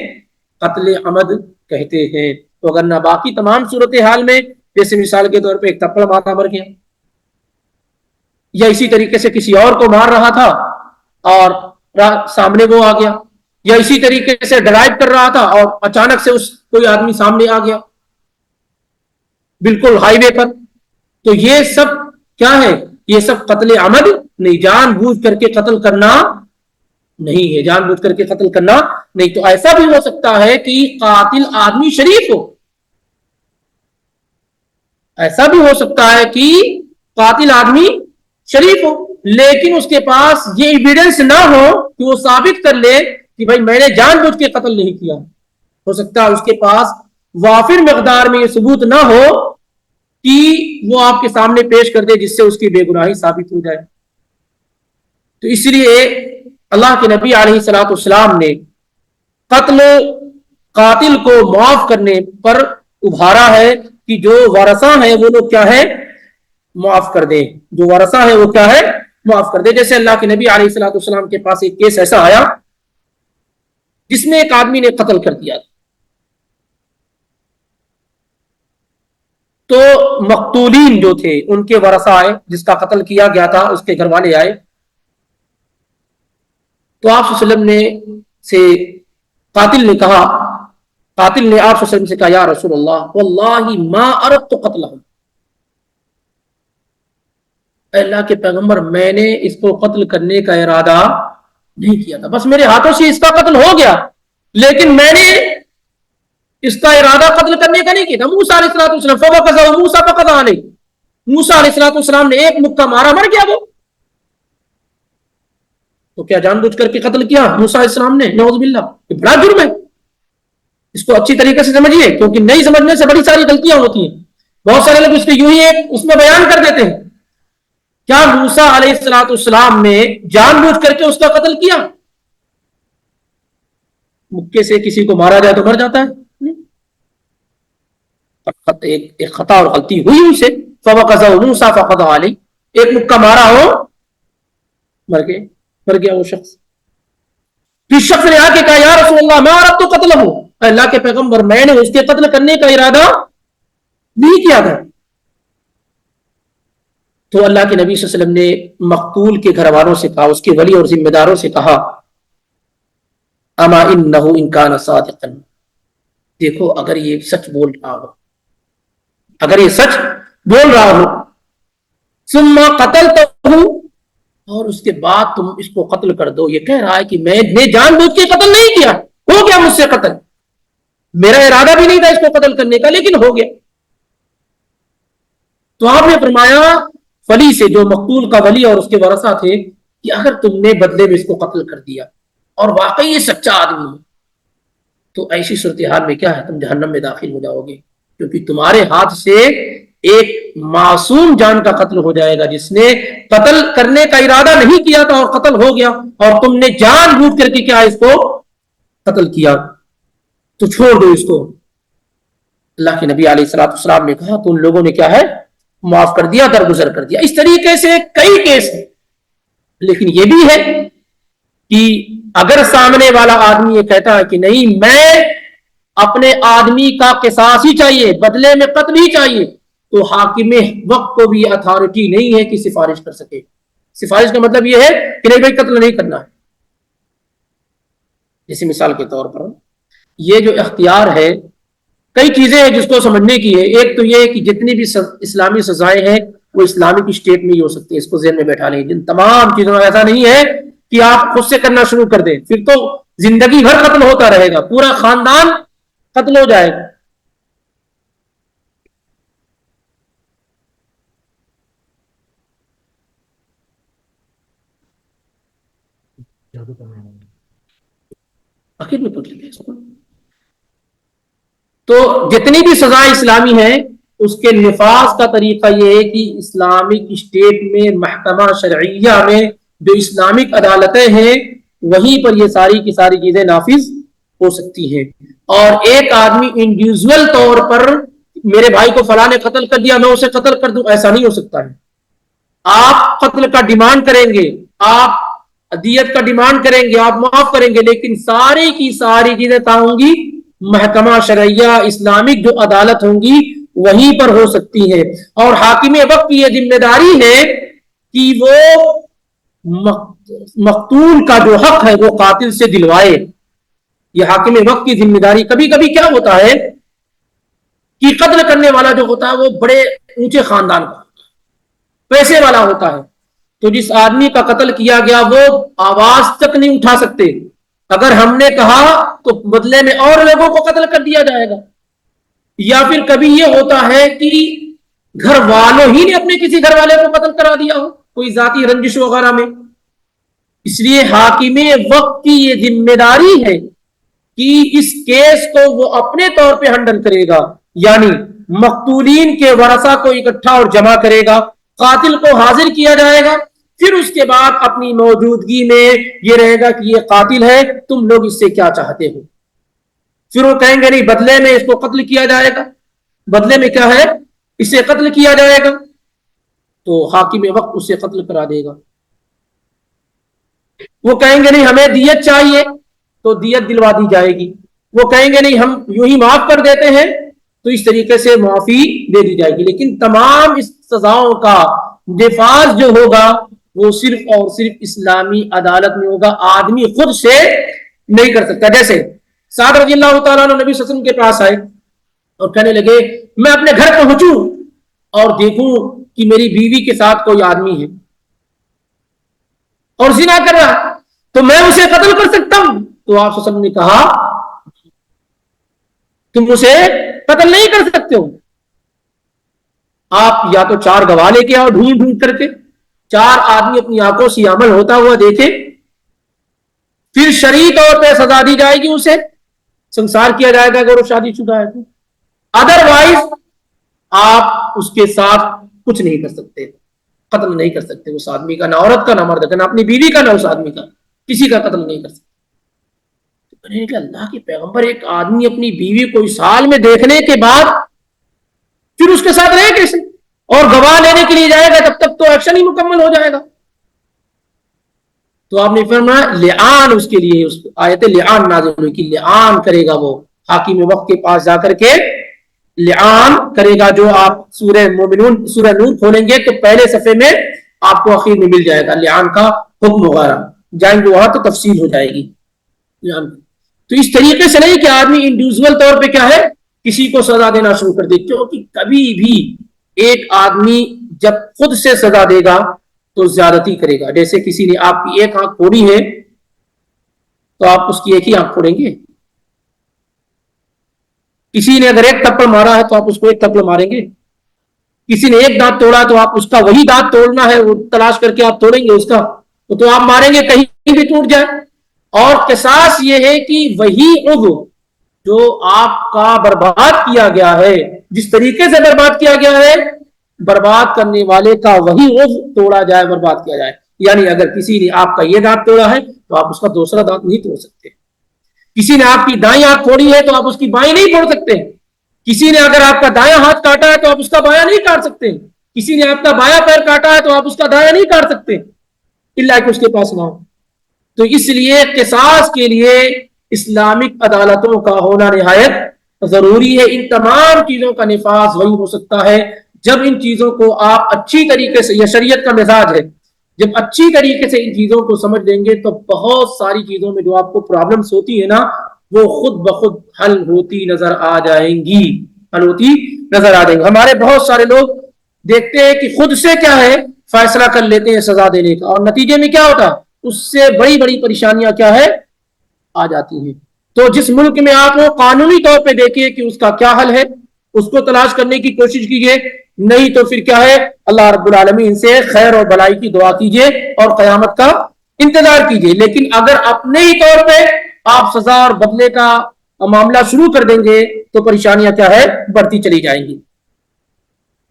قتل عمد کہتے ہیں۔ تو اگر نہ باقی تمام صورتحال میں، جیسے مثال کے طور پہ ایک تھپڑ مارا مر گیا، یا اسی طریقے سے کسی اور کو مار رہا تھا اور سامنے وہ آ گیا، یا اسی طریقے سے ڈرائیو کر رہا تھا اور اچانک سے اس کوئی آدمی سامنے آ گیا بالکل ہائی وے پر، تو یہ سب کیا ہے؟ یہ سب قتل عمد نہیں، جان بوجھ کر کے قتل کرنا نہیں ہے، جان بوجھ کر کے قتل کرنا نہیں۔ تو ایسا بھی ہو سکتا ہے کہ قاتل آدمی شریف ہو، ایسا بھی ہو سکتا ہے کہ قاتل آدمی شریف ہو لیکن اس کے پاس یہ ایویڈنس نہ ہو کہ وہ ثابت کر لے کہ بھائی میں نے جان بوجھ کے قتل نہیں کیا۔ ہو سکتا ہے اس کے پاس وافر مقدار میں یہ ثبوت نہ ہو کہ وہ آپ کے سامنے پیش کر دے جس سے اس کی بے گناہی ثابت ہو جائے۔ تو اس لیے اللہ کے نبی علیہ الصلوۃ والسلام نے قاتل کو معاف کرنے پر ابھارا ہے کہ جو ورثہ ہے وہ لوگ کیا ہے معاف کر دیں, جو ورثہ ہے وہ کیا ہے معاف کر دے. جیسے اللہ کے نبی علیہ الصلوۃ والسلام کے پاس ایک کیس ایسا آیا جس میں ایک آدمی نے قتل کر دیا, تو مقتولین جو تھے ان کے ورثہ آئے, جس کا قتل کیا گیا تھا اس کے گھر والے آئے, تو آپ صلی اللہ علیہ وسلم نے سے قاتل نے کہا, قاتل نے آپ صلی اللہ علیہ وسلم سے کہا یا رسول اللہ واللہ ما اردت قتلہ, اللہ کے پیغمبر میں نے اس کو قتل کرنے کا ارادہ نہیں کیا تھا, بس میرے ہاتھوں سے اس کا قتل ہو گیا لیکن میں نے اس کا ارادہ قتل کرنے کا نہیں کیا تھا. موسیٰ علیہ السلام فوقذہ موسیٰ فقضى علیہ, موسیٰ علیہ السلام نے ایک مکہ مارا مر گیا وہ, تو کیا جان بوجھ کر کے قتل کیا موسیٰ علیہ السلام نے؟ نعوذ باللہ, یہ بڑا جرم ہے. اس کو اچھی طریقے سے سمجھیے کیونکہ نہیں سمجھنے سے بڑی ساری غلطیاں ہوتی ہیں. بہت سارے لوگ اس کو یوں ہی اس میں بیان کر دیتے ہیں. کیا موسیٰ علیہ السلام نے جان بوجھ کر کے اس کا قتل کیا؟ مکے سے کسی کو مارا جائے تو مر جاتا ہے, ایک خطا اور غلطی ہوئی ان سے. فوقذہ موسیٰ فقضى علیہ, ایک مکہ مارا ہو مر گیا وہ شخص. پھر شخص نے آ کے کہا یا رسول اللہ ما اردت قتلہ, اللہ کے پیغمبر میں نے اس کے قتل کرنے کا ارادہ نہیں کیا تھا. تو اللہ کے نبی صلی اللہ علیہ وسلم نے مقتول کے گھر والوں سے کہا, اس کے ولی اور ذمہ داروں سے کہا اما انہ ان کان صادقا, دیکھو اگر یہ سچ بول رہا ہو, اگر یہ سچ بول رہا ہو, ثم قتلتہ, اور اس کے بعد تم اس کو قتل کر دو, یہ کہہ رہا ہے کہ میں نے جان بوجھ کے قتل نہیں کیا, ہو گیا مجھ سے قتل, میرا ارادہ بھی نہیں تھا اس کو قتل کرنے کا لیکن ہو گیا. تو آپ نے فرمایا ولی سے, جو مقتول کا ولی اور اس کے ورثہ تھے, کہ اگر تم نے بدلے میں اس کو قتل کر دیا اور واقعی یہ سچا آدمی ہے تو ایسی صورتحال میں کیا ہے, تم جہنم میں داخل ہو جاؤ گے, کیونکہ تمہارے ہاتھ سے ایک معصوم جان کا قتل ہو جائے گا جس نے قتل کرنے کا ارادہ نہیں کیا تھا اور قتل ہو گیا, اور تم نے جان بوجھ کر کے کیا اس کو قتل کیا, تو چھوڑ دو اس کو. اللہ کے نبی علیہ الصلوۃ والسلام نے کہا تو ان لوگوں نے کیا ہے معاف کر دیا, درگزر کر دیا. اس طریقے سے کئی کیس ہیں, لیکن یہ بھی ہے کہ اگر سامنے والا آدمی یہ کہتا ہے کہ نہیں میں اپنے آدمی کا قصاص ہی چاہیے, بدلے میں قتل ہی چاہیے, تو حاکم وقت کو بھی اتھارٹی نہیں ہے کہ سفارش کر سکے. سفارش کا مطلب یہ ہے کہ نہیں بھائی قتل نہیں کرنا ہے. جیسے مثال کے طور پر یہ جو اختیار ہے, کئی چیزیں ہیں جس کو سمجھنے کی ہے. ایک تو یہ کہ جتنی بھی اسلامی سزائیں ہیں وہ اسلامک اسٹیٹ میں ہی ہو سکتی ہے, اس کو ذہن میں بیٹھا لیں. جن تمام چیزوں میں ایسا نہیں ہے کہ آپ خود سے کرنا شروع کر دیں, پھر تو زندگی بھر قتل ہوتا رہے گا, پورا خاندان قتل ہو جائے گا. آخر میں پوچھ لیں اس کو. تو جتنی بھی سزائیں اسلامی ہیں اس کے نفاذ کا طریقہ یہ ہے کہ اسلامک اسٹیٹ میں محکمہ شرعیہ میں جو اسلامک عدالتیں ہیں وہیں پر یہ ساری کی ساری چیزیں نافذ ہو سکتی ہیں. اور ایک آدمی انڈیویجول طور پر میرے بھائی کو فلاں نے قتل کر دیا میں اسے قتل کر دوں, ایسا نہیں ہو سکتا ہے. آپ قتل کا ڈیمانڈ کریں گے, آپ دیت کا ڈیمانڈ کریں گے, آپ معاف کریں گے, لیکن ساری کی ساری چیزیں کہاں ہوں گی؟ محکمہ شرعیہ اسلامک جو عدالت ہوں گی وہیں پر ہو سکتی ہے. اور حاکم وقت کی یہ ذمہ داری ہے کہ وہ مقتول کا جو حق ہے وہ قاتل سے دلوائے. یہ حاکم وقت کی ذمہ داری. کبھی کبھی کیا ہوتا ہے کہ قتل کرنے والا جو ہوتا ہے وہ بڑے اونچے خاندان کا پیسے والا ہوتا ہے, تو جس آدمی کا قتل کیا گیا وہ آواز تک نہیں اٹھا سکتے. اگر ہم نے کہا تو بدلے میں اور لوگوں کو قتل کر دیا جائے گا. یا پھر کبھی یہ ہوتا ہے کہ گھر والوں ہی نے اپنے کسی گھر والے کو قتل کرا دیا ہو, کوئی ذاتی رنجش وغیرہ میں. اس لیے حاکم وقت کی یہ ذمہ داری ہے کہ اس کیس کو وہ اپنے طور پہ ہینڈل کرے گا, یعنی مقتولین کے ورثہ کو اکٹھا اور جمع کرے گا, قاتل کو حاضر کیا جائے گا, پھر اس کے بعد اپنی موجودگی میں یہ رہے گا کہ یہ قاتل ہے, تم لوگ اس سے کیا چاہتے ہو. پھر وہ کہیں گے نہیں بدلے میں اس کو قتل کیا جائے گا، بدلے میں کیا ہے اسے قتل کیا جائے گا، تو حاکم وقت اسے قتل کرا دے گا۔ وہ کہیں گے نہیں ہمیں دیت چاہیے تو دیت دلوا دی جائے گی، وہ کہیں گے نہیں ہم یوں ہی معاف کر دیتے ہیں تو اس طریقے سے معافی دے دی جائے گی۔ لیکن تمام اس سزاؤں کا نفاذ جو ہوگا وہ صرف اور صرف اسلامی عدالت میں ہوگا، آدمی خود سے نہیں کر سکتا۔ جیسے سعد رضی اللہ تعالیٰ عنہ نبی صلی اللہ علیہ وسلم کے پاس آئے اور کہنے لگے میں اپنے گھر پہنچوں اور دیکھوں کہ میری بیوی کے ساتھ کوئی آدمی ہے اور زنا کر رہا تو میں اسے قتل کر سکتا ہوں؟ تو آپ صلی اللہ علیہ وسلم نے کہا تم اسے قتل نہیں کر سکتے ہو، آپ یا تو 4 گواہ لے کے آؤ ڈھونڈ ڈھونڈ کر کے، 4 آدمی اپنی آنکھوں سے عمل ہوتا ہوا دیکھے، پھر شرعی طور پہ سزا دی جائے گی، اسے سنسار کیا جائے گا اگر وہ شادی شدہ ہے تو، ادروائز آپ اس کے ساتھ کچھ نہیں کر سکتے، قتل نہیں کر سکتے اس آدمی کا، نہ عورت کا، نہ مرد کا، نہ اپنی بیوی کا، نہ اس آدمی کا، کسی کا قتل نہیں کر سکتے۔ کہ اللہ کے پیغمبر ایک آدمی اپنی بیوی کو اس حال میں دیکھنے کے بعد پھر اس کے ساتھ رہے کیسے، اور گواہ لینے کے لیے جائے گا تب تک تو ایکشن ہی مکمل ہو جائے گا۔ تو آپ نے فرمایا لعان اس کے لیے، اس آیت لعان نازل ہوئی کہ لعان کرے گا، وہ حاکم وقت کے پاس جا کر کے لعان کرے گا۔ جو آپ سورہ مومنون سورہ نور کھولیں گے تو پہلے صفحے میں آپ کو اخیر میں مل جائے گا لعان کا حکم وغیرہ، جائیں گے وہاں تو تفصیل ہو جائے گی۔ تو اس طریقے سے نہیں کہ آدمی انڈیویجول طور پہ کیا ہے کسی کو سزا دینا شروع کر دے، کیونکہ کبھی بھی ایک آدمی جب خود سے سزا دے گا تو زیادتی کرے گا۔ جیسے کسی نے آپ کی ایک آنکھ پھوڑی ہے تو آپ اس کی ایک ہی آنکھ پھوڑیں گے، کسی نے اگر ایک تھپڑ مارا ہے تو آپ اس کو ایک تھپڑ ماریں گے، کسی نے ایک دانت توڑا تو آپ اس کا وہی دانت توڑنا ہے وہ تلاش کر کے آپ توڑیں گے اس کا، تو آپ ماریں گے کہیں بھی ٹوٹ جائے۔ اور قصاص یہ ہے کہ وہی عضو جو آپ کا برباد کیا گیا ہے، جس طریقے سے برباد کیا گیا ہے، برباد کرنے والے کا وہی عضو توڑا جائے، برباد کیا جائے۔ یعنی اگر کسی نے آپ کا یہ دانت توڑا ہے تو آپ اس کا دوسرا دانت نہیں توڑ سکتے، کسی نے آپ کی دائیں آنکھ توڑی ہے تو آپ اس کی بائیں نہیں توڑ سکتے، کسی نے اگر آپ کا دایاں ہاتھ کاٹا ہے تو آپ اس کا بایاں نہیں کاٹ سکتے، کسی نے آپ کا بایاں پیر کاٹا ہے تو آپ اس کا دایاں نہیں کاٹ سکتے الا کہ اس کے پاس نہ ہو۔ تو اس لیے قصاص کے لیے اسلامک عدالتوں کا ہونا نہایت ضروری ہے۔ ان تمام چیزوں کا نفاذ وہی ہو سکتا ہے جب ان چیزوں کو آپ اچھی طریقے سے، یہ شریعت کا مزاج ہے، جب اچھی طریقے سے ان چیزوں کو سمجھ لیں گے تو بہت ساری چیزوں میں جو آپ کو پرابلمس ہوتی ہے نا وہ خود بخود حل ہوتی نظر آ جائیں گی، حل ہوتی نظر آ جائیں گی۔ ہمارے بہت سارے لوگ دیکھتے ہیں کہ خود سے کیا ہے فیصلہ کر لیتے ہیں سزا دینے کا، اور نتیجے میں کیا ہوتا اس سے بڑی بڑی پریشانیاں کیا ہے آ جاتی ہیں۔ تو جس ملک میں آپ وہ قانونی طور پہ دیکھیے کہ اس کا کیا حل ہے، اس کو تلاش کرنے کی کوشش کیجیے، نہیں تو پھر کیا ہے اللہ رب العالمین سے خیر اور بھلائی کی دعا کیجیے اور قیامت کا انتظار کیجیے۔ لیکن اگر اپنے ہی طور پہ آپ سزا اور بدلے کا معاملہ شروع کر دیں گے تو پریشانیاں کیا ہے بڑھتی چلی جائیں گی۔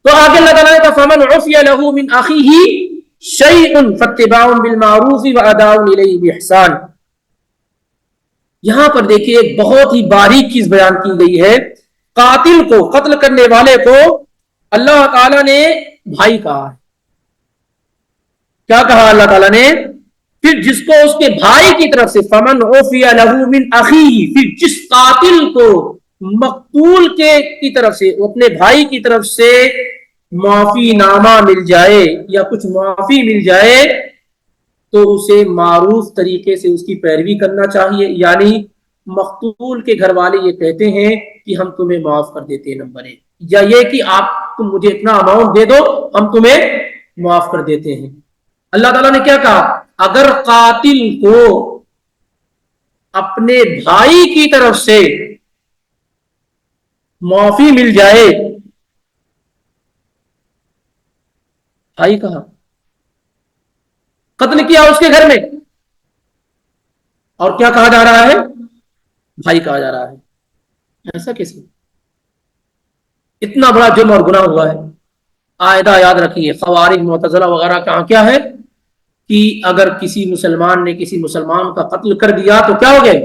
تو آگے اللہ تعالیٰ کا فمن عفی لہ من اخیہ شیء فاتباع بالمعروف واداء الیہ باحسان، یہاں پر دیکھیے ایک بہت ہی باریک چیز بیان کی گئی ہے۔ قاتل کو، قتل کرنے والے کو اللہ تعالیٰ نے بھائی کہا ہے۔ کیا کہا اللہ تعالیٰ نے؟ پھر جس کو اس کے بھائی کی طرف سے فمن عفی لہ من اخیہ، پھر جس قاتل کو مقتول کے کی طرف سے، اپنے بھائی کی طرف سے معافی نامہ مل جائے یا کچھ معافی مل جائے تو اسے معروف طریقے سے اس کی پیروی کرنا چاہیے۔ یعنی مقتول کے گھر والے یہ کہتے ہیں کہ ہم تمہیں معاف کر دیتے ہیں، نمبر 1، یا یہ کہ تم مجھے اتنا اماؤنٹ دے دو ہم تمہیں معاف کر دیتے ہیں۔ اللہ تعالیٰ نے کیا کہا؟ اگر قاتل کو اپنے بھائی کی طرف سے معافی مل جائے، بھائی کہا، قتل کیا اس کے گھر میں، اور کیا کہا جا رہا ہے؟ بھائی کہا جا رہا ہے۔ ایسا کیسے؟ اتنا بڑا جرم اور گناہ ہوا ہے۔ قاعدہ یاد رکھیے، خوارج معتزلہ وغیرہ کہاں کیا ہے کہ اگر کسی مسلمان نے کسی مسلمان کا قتل کر دیا تو کیا ہو گئے؟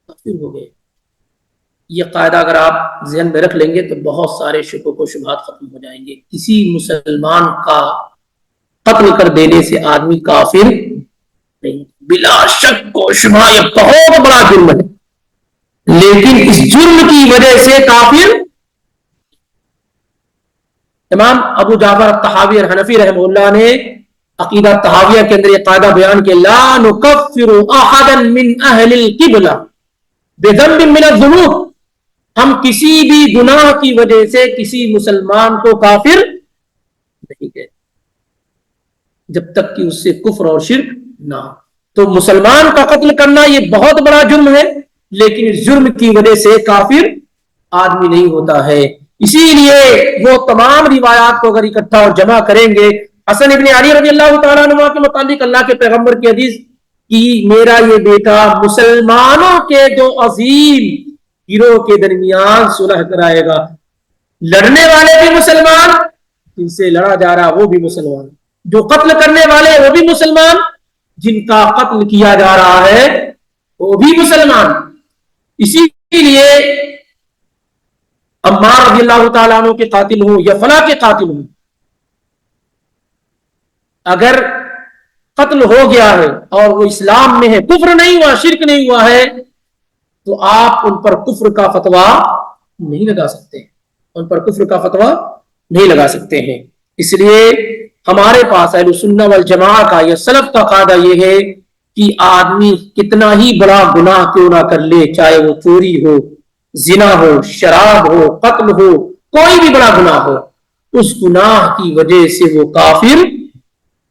کافر ہو گئے۔ یہ قاعدہ اگر آپ ذہن میں رکھ لیں گے تو بہت سارے شکوک و شبہات ختم ہو جائیں گے. کسی مسلمان کا قتل کر دینے سے آدمی کافر نہیں. بلا شک و شبہ یہ بہت بڑا جرم ہے، لیکن اس جرم کی وجہ سے کافر. امام ابو جعفر الطحاوی الحنفی رحمہ اللہ نے عقیدہ طحاویہ کے اندر یہ قاعدہ بیان کہ لا نکفر احدا من اہل القبلہ بذنب من الذنوب، ہم کسی بھی گناہ کی وجہ سے کسی مسلمان کو کافر نہیں کہتے جب تک کہ اس سے کفر اور شرک نہ ہو. تو مسلمان کا قتل کرنا یہ بہت بڑا جرم ہے، لیکن اس جرم کی وجہ سے کافر آدمی نہیں ہوتا ہے. اسی لیے وہ تمام روایات کو اگر اکٹھا اور جمع کریں گے، حسن ابن علی رضی اللہ تعالیٰ عنہ کے متعلق اللہ کے پیغمبر کی حدیث کہ میرا یہ بیٹا مسلمانوں کے دو عظیم گروہ کے درمیان صلح کرائے گا. لڑنے والے بھی مسلمان، جن سے لڑا جا رہا وہ بھی مسلمان، جو قتل کرنے والے وہ بھی مسلمان، جن کا قتل کیا جا رہا ہے وہ بھی مسلمان. اسی لیے عمار رضی اللہ تعالیٰ عنہ کے قاتل ہوں یا فلاں کے قاتل ہوں، اگر قتل ہو گیا ہے اور وہ اسلام میں ہے، کفر نہیں ہوا، شرک نہیں ہوا ہے، تو آپ ان پر کفر کا فتویٰ نہیں لگا سکتے، ان پر کفر کا فتویٰ نہیں لگا سکتے ہیں. اس لیے ہمارے پاس اہل سنہ والجماعہ کا یا سلف کا قاعدہ یہ ہے کہ آدمی کتنا ہی بڑا گناہ کیوں نہ کر لے، چاہے وہ چوری ہو، زنا ہو، شراب ہو، قتل ہو، کوئی بھی بڑا گناہ ہو، اس گناہ کی وجہ سے وہ کافر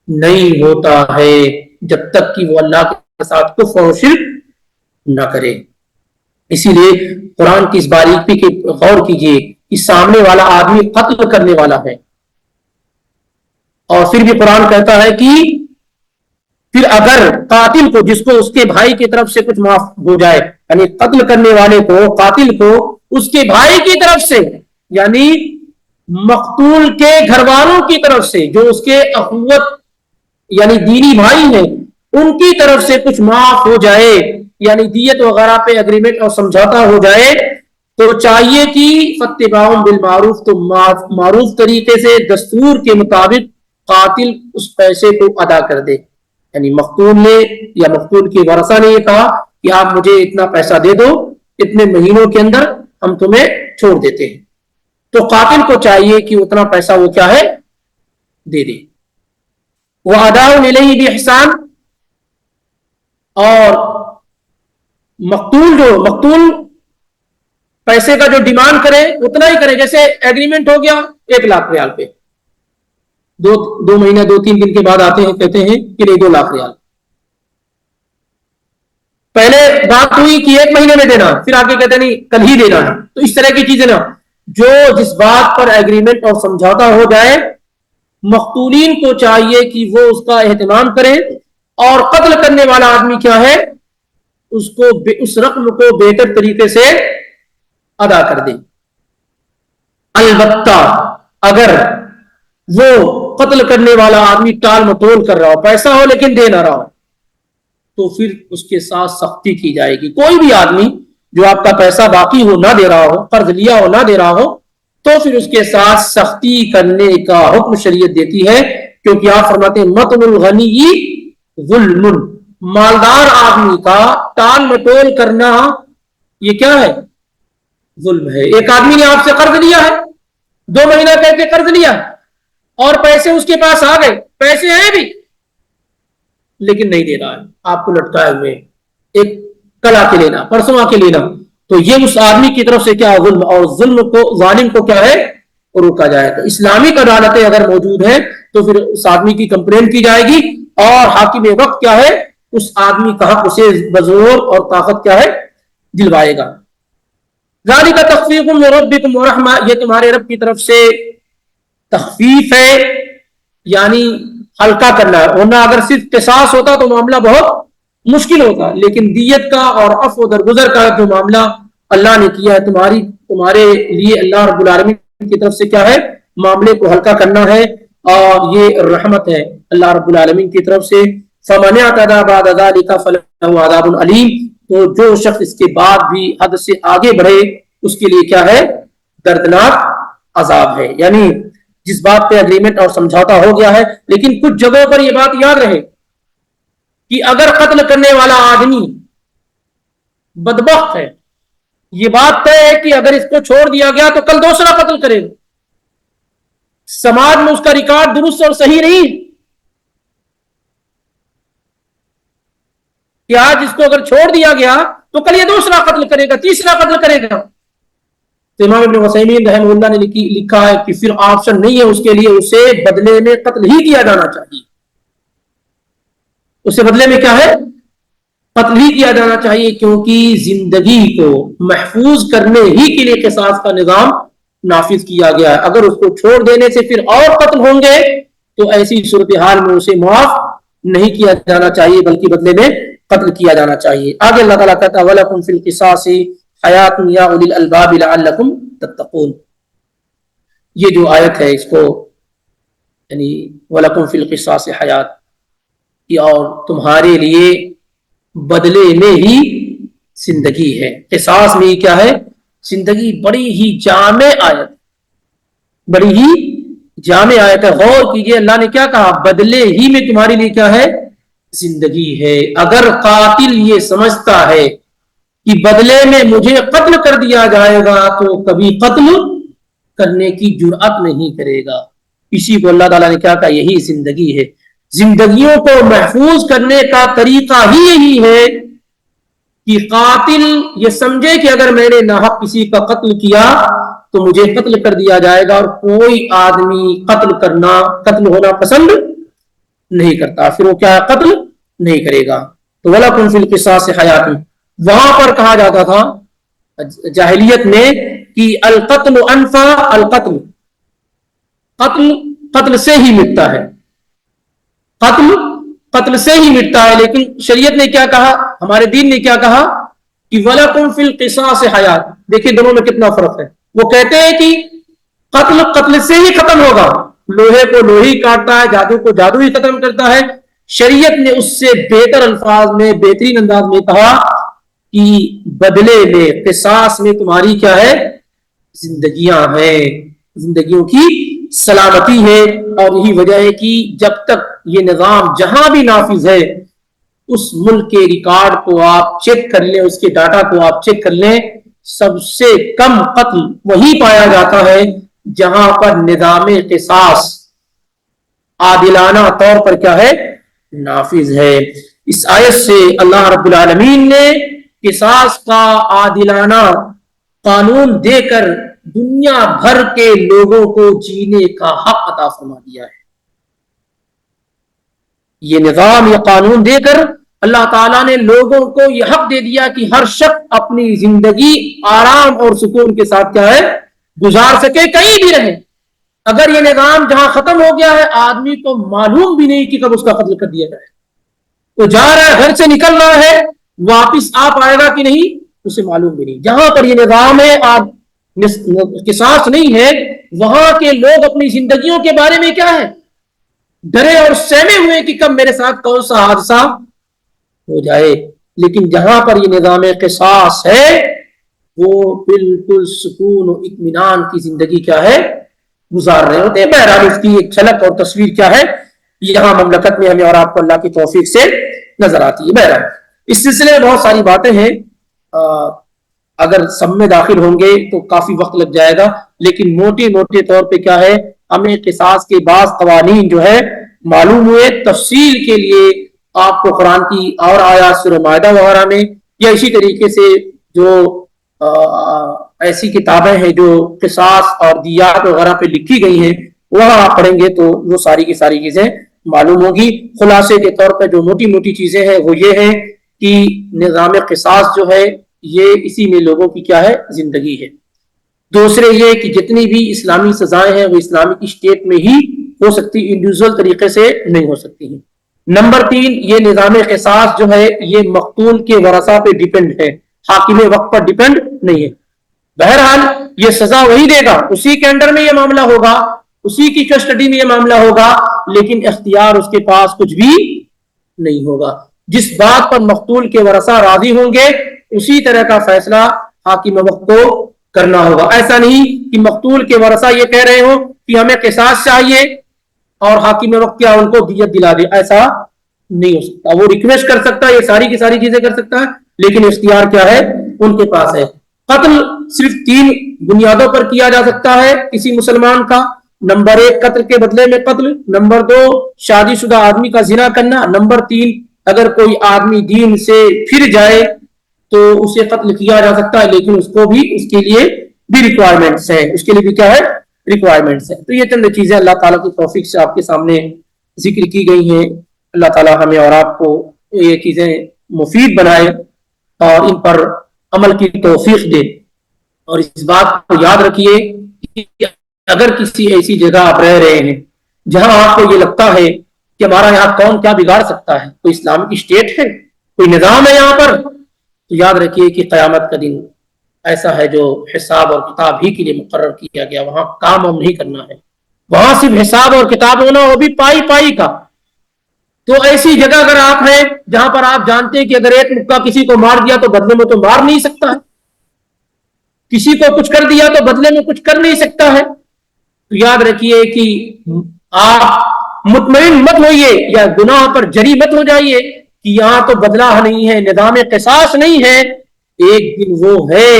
نہیں ہوتا ہے جب تک کہ وہ اللہ کے ساتھ کفر اور شرک نہ کرے. اسی لیے قرآن کی اس باریکی کے غور کیجئے کہ سامنے والا آدمی قتل کرنے والا ہے، اور پھر بھی قرآن کہتا ہے کہ پھر اگر قاتل کو، جس کو اس کے بھائی کی طرف سے کچھ معاف ہو جائے، یعنی قتل کرنے والے کو، قاتل کو اس کے بھائی کی طرف سے، یعنی مقتول کے گھر والوں کی طرف سے جو اس کے اخوت یعنی دینی بھائی ہیں، ان کی طرف سے کچھ معاف ہو جائے، یعنی دیت وغیرہ پہ اگریمنٹ اور سمجھوتا ہو جائے، تو چاہیے کہ فاتباع بالمعروف، تو معروف طریقے سے دستور کے مطابق قاتل اس پیسے کو ادا کر دے. یعنی مقتول نے یا مقتول کے ورثہ نے یہ کہا کہ آپ مجھے اتنا پیسہ دے دو، اتنے مہینوں کے اندر ہم تمہیں چھوڑ دیتے ہیں، تو قاتل کو چاہیے کہ اتنا پیسہ وہ کیا ہے دے دے. وَأَدَاءٌ إِلَيْهِ بِإِحْسَانٍ، اور مقتول پیسے کا جو ڈیمانڈ کرے اتنا ہی کرے. جیسے ایگریمنٹ ہو گیا 1 لاکھ ریال پہ، دو مہینے 2-3 دن کے بعد آتے ہیں کہتے ہیں کہ نہیں 2 لاکھ ریال. پہلے بات ہوئی کہ 1 مہینے میں دینا، پھر آگے کہتے نہیں کل ہی دینا ہے. تو اس طرح کی چیزیں نا، جو جس بات پر ایگریمنٹ اور سمجھوتا ہو جائے، مقتولین کو چاہیے کہ وہ اس کا اہتمام کریں، اور قتل کرنے والا آدمی کیا ہے اس رقم کو بہتر طریقے سے ادا کر دے. البتہ اگر وہ قتل کرنے والا آدمی ٹال مٹول کر رہا ہو، پیسہ ہو لیکن دے نہ رہا ہو، تو پھر اس کے ساتھ سختی کی جائے گی. کوئی بھی آدمی جو آپ کا پیسہ باقی ہو نہ دے رہا ہو، قرض لیا ہو نہ دے رہا ہو، تو پھر اس کے ساتھ سختی کرنے کا حکم شریعت دیتی ہے، کیونکہ آپ فرماتے ہیں مطل الغنی ظلم، مالدار آدمی کا ٹال مٹول کرنا یہ کیا ہے ظلم ہے. ایک آدمی نے آپ سے قرض لیا ہے، 2 مہینہ کہہ کے قرض لیا اور پیسے اس کے پاس آ گئے، پیسے ہیں بھی لیکن نہیں دے رہا ہے، آپ کو لٹکائے ہوئے، ایک کل آ کے لینا، پرسوں آ کے لینا، تو یہ اس آدمی کی طرف سے کیا ظلم، اور ظلم کو، ظالم کو کیا ہے روکا جائے گا. اسلامک عدالتیں اگر موجود ہیں تو پھر اس آدمی کی کمپلین کی جائے گی، اور حاکم وقت کیا ہے اس آدمی کا حق اسے بزور اور طاقت کیا ہے دلوائے گا. ذالک تخفیف من ربکم ورحمہ، یہ تمہارے رب کی طرف سے تخفیف ہے، یعنی ہلکا کرنا ہے. ورنہ اگر صرف قصاص ہوتا تو معاملہ بہت مشکل ہوتا، لیکن دیت کا اور عفو درگزر کا جو معاملہ اللہ نے کیا ہے تمہارے لیے، اللہ رب العالمین کی طرف سے کیا ہے معاملے کو ہلکا کرنا ہے، اور یہ رحمت ہے اللہ رب العالمین کی طرف سے. فمن اعتدى بعد ذلك فله عذاب علیم، تو جو شخص اس کے بعد بھی حد سے آگے بڑھے اس کے لیے کیا ہے؟ دردناک عذاب ہے. یعنی جس بات پہ اگریمنٹ اور سمجھوتا ہو گیا ہے، لیکن کچھ جگہوں پر یہ بات یاد رہے کہ اگر قتل کرنے والا آدمی بدبخت ہے، یہ بات طے ہے کہ اگر اس کو چھوڑ دیا گیا تو کل دوسرا قتل کرے گا. سماج میں اس کا ریکارڈ درست اور صحیح نہیں کہ آج اس کو اگر چھوڑ دیا گیا تو کل یہ دوسرا قتل کرے گا، تیسرا قتل کرے گا. تو امام ابن عثیمین رحمہ اللہ نے لکھا ہے کہ پھر آپشن نہیں ہے اس کے لیے، اسے بدلے میں قتل ہی کیا جانا چاہیے. اسے بدلے میں کیا ہے؟ قتل ہی کیا جانا چاہیے، کیونکہ زندگی کو محفوظ کرنے ہی کے لیے قصاص کا نظام نافذ کیا گیا ہے. اگر اس کو چھوڑ دینے سے پھر اور قتل ہوں گے تو ایسی صورتحال میں اسے معاف نہیں کیا جانا چاہیے، بلکہ بدلے میں قتل کیا جانا چاہیے. آگے اللہ تعالیٰ کہتا ہے وَلَكُمْ فِي الْقِصَاصِ حَيَاةٌ يَا أُولِي الْأَلْبَابِ لَعَلَّكُمْ تَتَّقُونَ. یہ جو آیت ہے اس کو یعنی وَلَكُمْ فِي الْقِصَاصِ حَيَاةٌ، اور تمہارے لیے بدلے میں ہی زندگی ہے. قصاص میں کیا ہے؟ زندگی. بڑی ہی جامع آیت، بڑی ہی جامع آیت ہے. غور کیجئے اللہ نے کیا کہا؟ بدلے ہی میں تمہارے لیے کیا ہے؟ زندگی ہے. اگر قاتل یہ سمجھتا ہے کہ بدلے میں مجھے قتل کر دیا جائے گا تو کبھی قتل کرنے کی جرأت نہیں کرے گا. اسی کو اللہ تعالیٰ نے کیا کہا؟ یہی زندگی ہے. زندگیوں کو محفوظ کرنے کا طریقہ ہی یہی ہے کہ قاتل یہ سمجھے کہ اگر میں نے ناحق کسی کا قتل کیا تو مجھے قتل کر دیا جائے گا، اور کوئی آدمی قتل ہونا پسند نہیں کرتا، پھر وہ کیا قتل نہیں کرے گا. تو وَلَكُمْ فِي الْقِصَاصِ حَيَاةٌ. وہاں پر کہا جاتا تھا جاہلیت میں کہ القتل انفا القتل، قتل سے ہی مٹتا ہے، قتل سے ہی مٹتا ہے. لیکن شریعت نے کیا کہا؟ ہمارے دین نے کیا کہا کہ وَلَكُمْ فِي الْقِصَاصِ حَيَاةٌ. دیکھیں دونوں میں کتنا فرق ہے. وہ کہتے ہیں کہ قتل سے ہی ختم ہوگا، لوہے کو لوہی کاٹتا ہے، جادو کو جادو ہی ختم کرتا ہے. شریعت نے اس سے بہتر الفاظ میں، بہترین انداز میں کہا کہ بدلے میں، قصاص میں تمہاری کیا ہے؟ زندگیاں ہیں، زندگیوں کی سلامتی ہے. اور یہی وجہ ہے کہ جب تک یہ نظام جہاں بھی نافذ ہے اس ملک کے ریکارڈ کو آپ چیک کر لیں، اس کے ڈاٹا کو آپ چیک کر لیں، سب سے کم قتل وہی پایا جاتا ہے جہاں پر نظام قصاص عادلانہ طور پر کیا ہے؟ نافذ ہے. اس آیت سے اللہ رب العالمین نے قصاص کا عادلانہ قانون دے کر دنیا بھر کے لوگوں کو جینے کا حق عطا فرما دیا ہے. یہ نظام، یہ قانون دے کر اللہ تعالیٰ نے لوگوں کو یہ حق دے دیا کہ ہر شخص اپنی زندگی آرام اور سکون کے ساتھ کیا ہے؟ گزار سکے، کہیں بھی رہے. اگر یہ نظام جہاں ختم ہو گیا ہے، آدمی کو معلوم بھی نہیں کہ کب اس کا قتل کر دیا جائے. وہ جا رہا ہے، گھر سے نکل رہا ہے، واپس آ پائے گا کہ نہیں اسے معلوم بھی نہیں. جہاں پر یہ نظام ہے، قصاص نہیں ہے، وہاں کے لوگ اپنی زندگیوں کے بارے میں کیا ہے؟ ڈرے اور سہمے ہوئے کہ کب میرے ساتھ کون سا حادثہ ہو جائے. لیکن جہاں پر یہ نظام قصاص ہے وہ بالکل سکون و اطمینان کی زندگی کیا ہے؟ گزار رہے ہوتے ہیں. بہرحال اس کی ایک جھلک اور تصویر کیا ہے یہاں مملکت میں ہمیں اور آپ کو اللہ کی توفیق سے نظر آتی ہے. بہرحال اس سلسلے میں بہت ساری باتیں ہیں، اگر سب میں داخل ہوں گے تو کافی وقت لگ جائے گا. لیکن موٹے طور پہ کیا ہے، ہمیں قصاص کے بعض قوانین جو ہے معلوم ہوئے. تفصیل کے لیے آپ کو قرآن کی اور آیات سورہ مائدہ وغیرہ میں، یا اسی طریقے سے جو ایسی کتابیں ہیں جو قصاص اور دیات وغیرہ پہ لکھی گئی ہیں، وہاں آپ پڑھیں گے تو وہ ساری کی ساری چیزیں معلوم ہوگی. خلاصے کے طور پہ جو موٹی چیزیں ہیں وہ یہ ہیں کہ نظام قصاص جو ہے یہ اسی میں لوگوں کی کیا ہے؟ زندگی ہے. دوسرے یہ کہ جتنی بھی اسلامی سزائیں ہیں وہ اسلامک اسٹیٹ میں ہی ہو سکتی، انڈیویجول طریقے سے نہیں ہو سکتی ہیں. نمبر 3، یہ نظام قصاص جو ہے یہ مقتول کے ورثہ پہ ڈیپینڈ ہے، حاکم وقت پر ڈیپینڈ نہیں ہے. بہرحال یہ سزا وہی دے گا، اسی کے انڈر میں یہ معاملہ ہوگا، اسی کی کسٹڈی میں یہ معاملہ ہوگا، لیکن اختیار اس کے پاس کچھ بھی نہیں ہوگا. جس بات پر مقتول کے ورثہ راضی ہوں گے اسی طرح کا فیصلہ حاکم وقت کو کرنا ہوگا. ایسا نہیں کہ مقتول کے ورثہ یہ کہہ رہے ہو کہ ہمیں قصاص چاہیے اور حاکم وقت کیا ان کو دیت دلا دے. ایسا نہیں ہو سکتا. وہ ریکویسٹ کر سکتا ہے, یہ ساری کی ساری چیزیں کر سکتا ہے, لیکن اختیار کیا ہے ان کے پاس ہے. قتل صرف 3 بنیادوں پر کیا جا سکتا ہے کسی مسلمان کا. نمبر 1 قتل کے بدلے میں قتل, نمبر 2 شادی شدہ آدمی کا زنا کرنا, نمبر 3 اگر کوئی آدمی دین سے پھر جائے تو اسے قتل کیا جا سکتا ہے, لیکن اس کو بھی اس کے لیے بھی ریکوائرمنٹس ہیں, اس کے لیے بھی کیا ہے ریکوائرمنٹس ہیں. تو یہ چند چیزیں اللہ تعالیٰ کی توفیق سے آپ کے سامنے ذکر کی گئی ہیں. اللہ تعالیٰ ہمیں اور آپ کو یہ چیزیں مفید بنائے اور ان پر عمل کی توفیق دے. اور اس بات کو یاد رکھیے کہ اگر کسی ایسی جگہ آپ رہ رہے ہیں جہاں آپ کو یہ لگتا ہے کہ ہمارا یہاں کون کیا بگاڑ سکتا ہے, کوئی اسلامک اسٹیٹ ہے, کوئی نظام ہے یہاں پر, تو یاد رکھیے کہ قیامت کا دن ایسا ہے جو حساب اور کتاب ہی کے لیے مقرر کیا گیا. وہاں کام ہم نہیں کرنا ہے, وہاں صرف حساب اور کتاب ہونا, وہ بھی پائی پائی کا. تو ایسی جگہ اگر آپ ہیں جہاں پر آپ جانتے ہیں کہ اگر ایک مکہ کسی کو مار دیا تو بدلے میں تو مار نہیں سکتا ہے, کسی کو کچھ کر دیا تو بدلے میں کچھ کر نہیں سکتا ہے, تو یاد رکھیے کہ آپ مطمئن مت ہوئیے یا گناہ پر جری مت ہو جائیے کہ یہاں تو بدلہ نہیں ہے, نظام قصاص نہیں ہے. ایک دن وہ ہے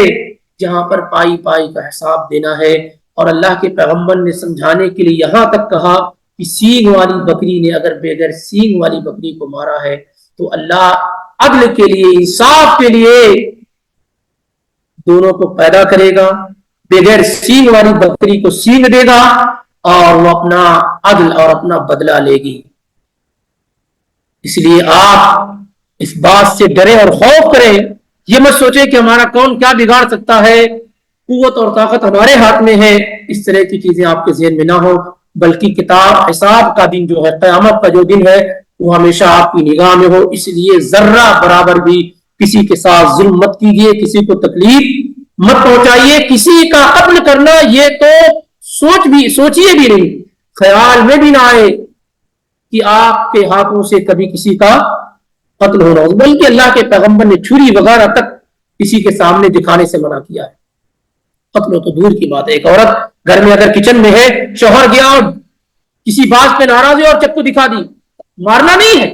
جہاں پر پائی پائی کا حساب دینا ہے. اور اللہ کے پیغمبر نے سمجھانے کے لیے یہاں تک کہا کہ سینگ والی بکری نے اگر بغیر سینگ والی بکری کو مارا ہے تو اللہ عدل کے لیے, انصاف کے لیے دونوں کو پیدا کرے گا, بغیر سینگ والی بکری کو سینگ دے گا اور وہ اپنا عدل اور اپنا بدلہ لے گی. اس لیے آپ اس بات سے ڈرے اور خوف کریں, یہ مت سوچے کہ ہمارا کون کیا بگاڑ سکتا ہے, قوت اور طاقت ہمارے ہاتھ میں ہے. اس طرح کی چیزیں آپ کے ذہن میں نہ ہو, بلکہ کتاب حساب کا دن جو ہے, قیامت کا جو دن ہے, وہ ہمیشہ آپ کی نگاہ میں ہو. اس لیے ذرہ برابر بھی کسی کے ساتھ ظلم مت کیجیے, کسی کو تکلیف مت پہنچائیے. کسی کا قتل کرنا یہ تو سوچیے بھی نہیں, خیال میں بھی نہ آئے کہ آپ کے ہاتھوں سے کبھی کسی کا قتل ہونا ہو. بلکہ اللہ کے پیغمبر نے چھری وغیرہ تک کسی کے سامنے دکھانے سے منع کیا ہے. قتل ہو تو دور کی بات ہے. ایک عورت گھر میں اگر کچن میں ہے, شوہر گیا اور کسی بات پہ ناراض ہے اور چکو دکھا دی, مارنا نہیں ہے,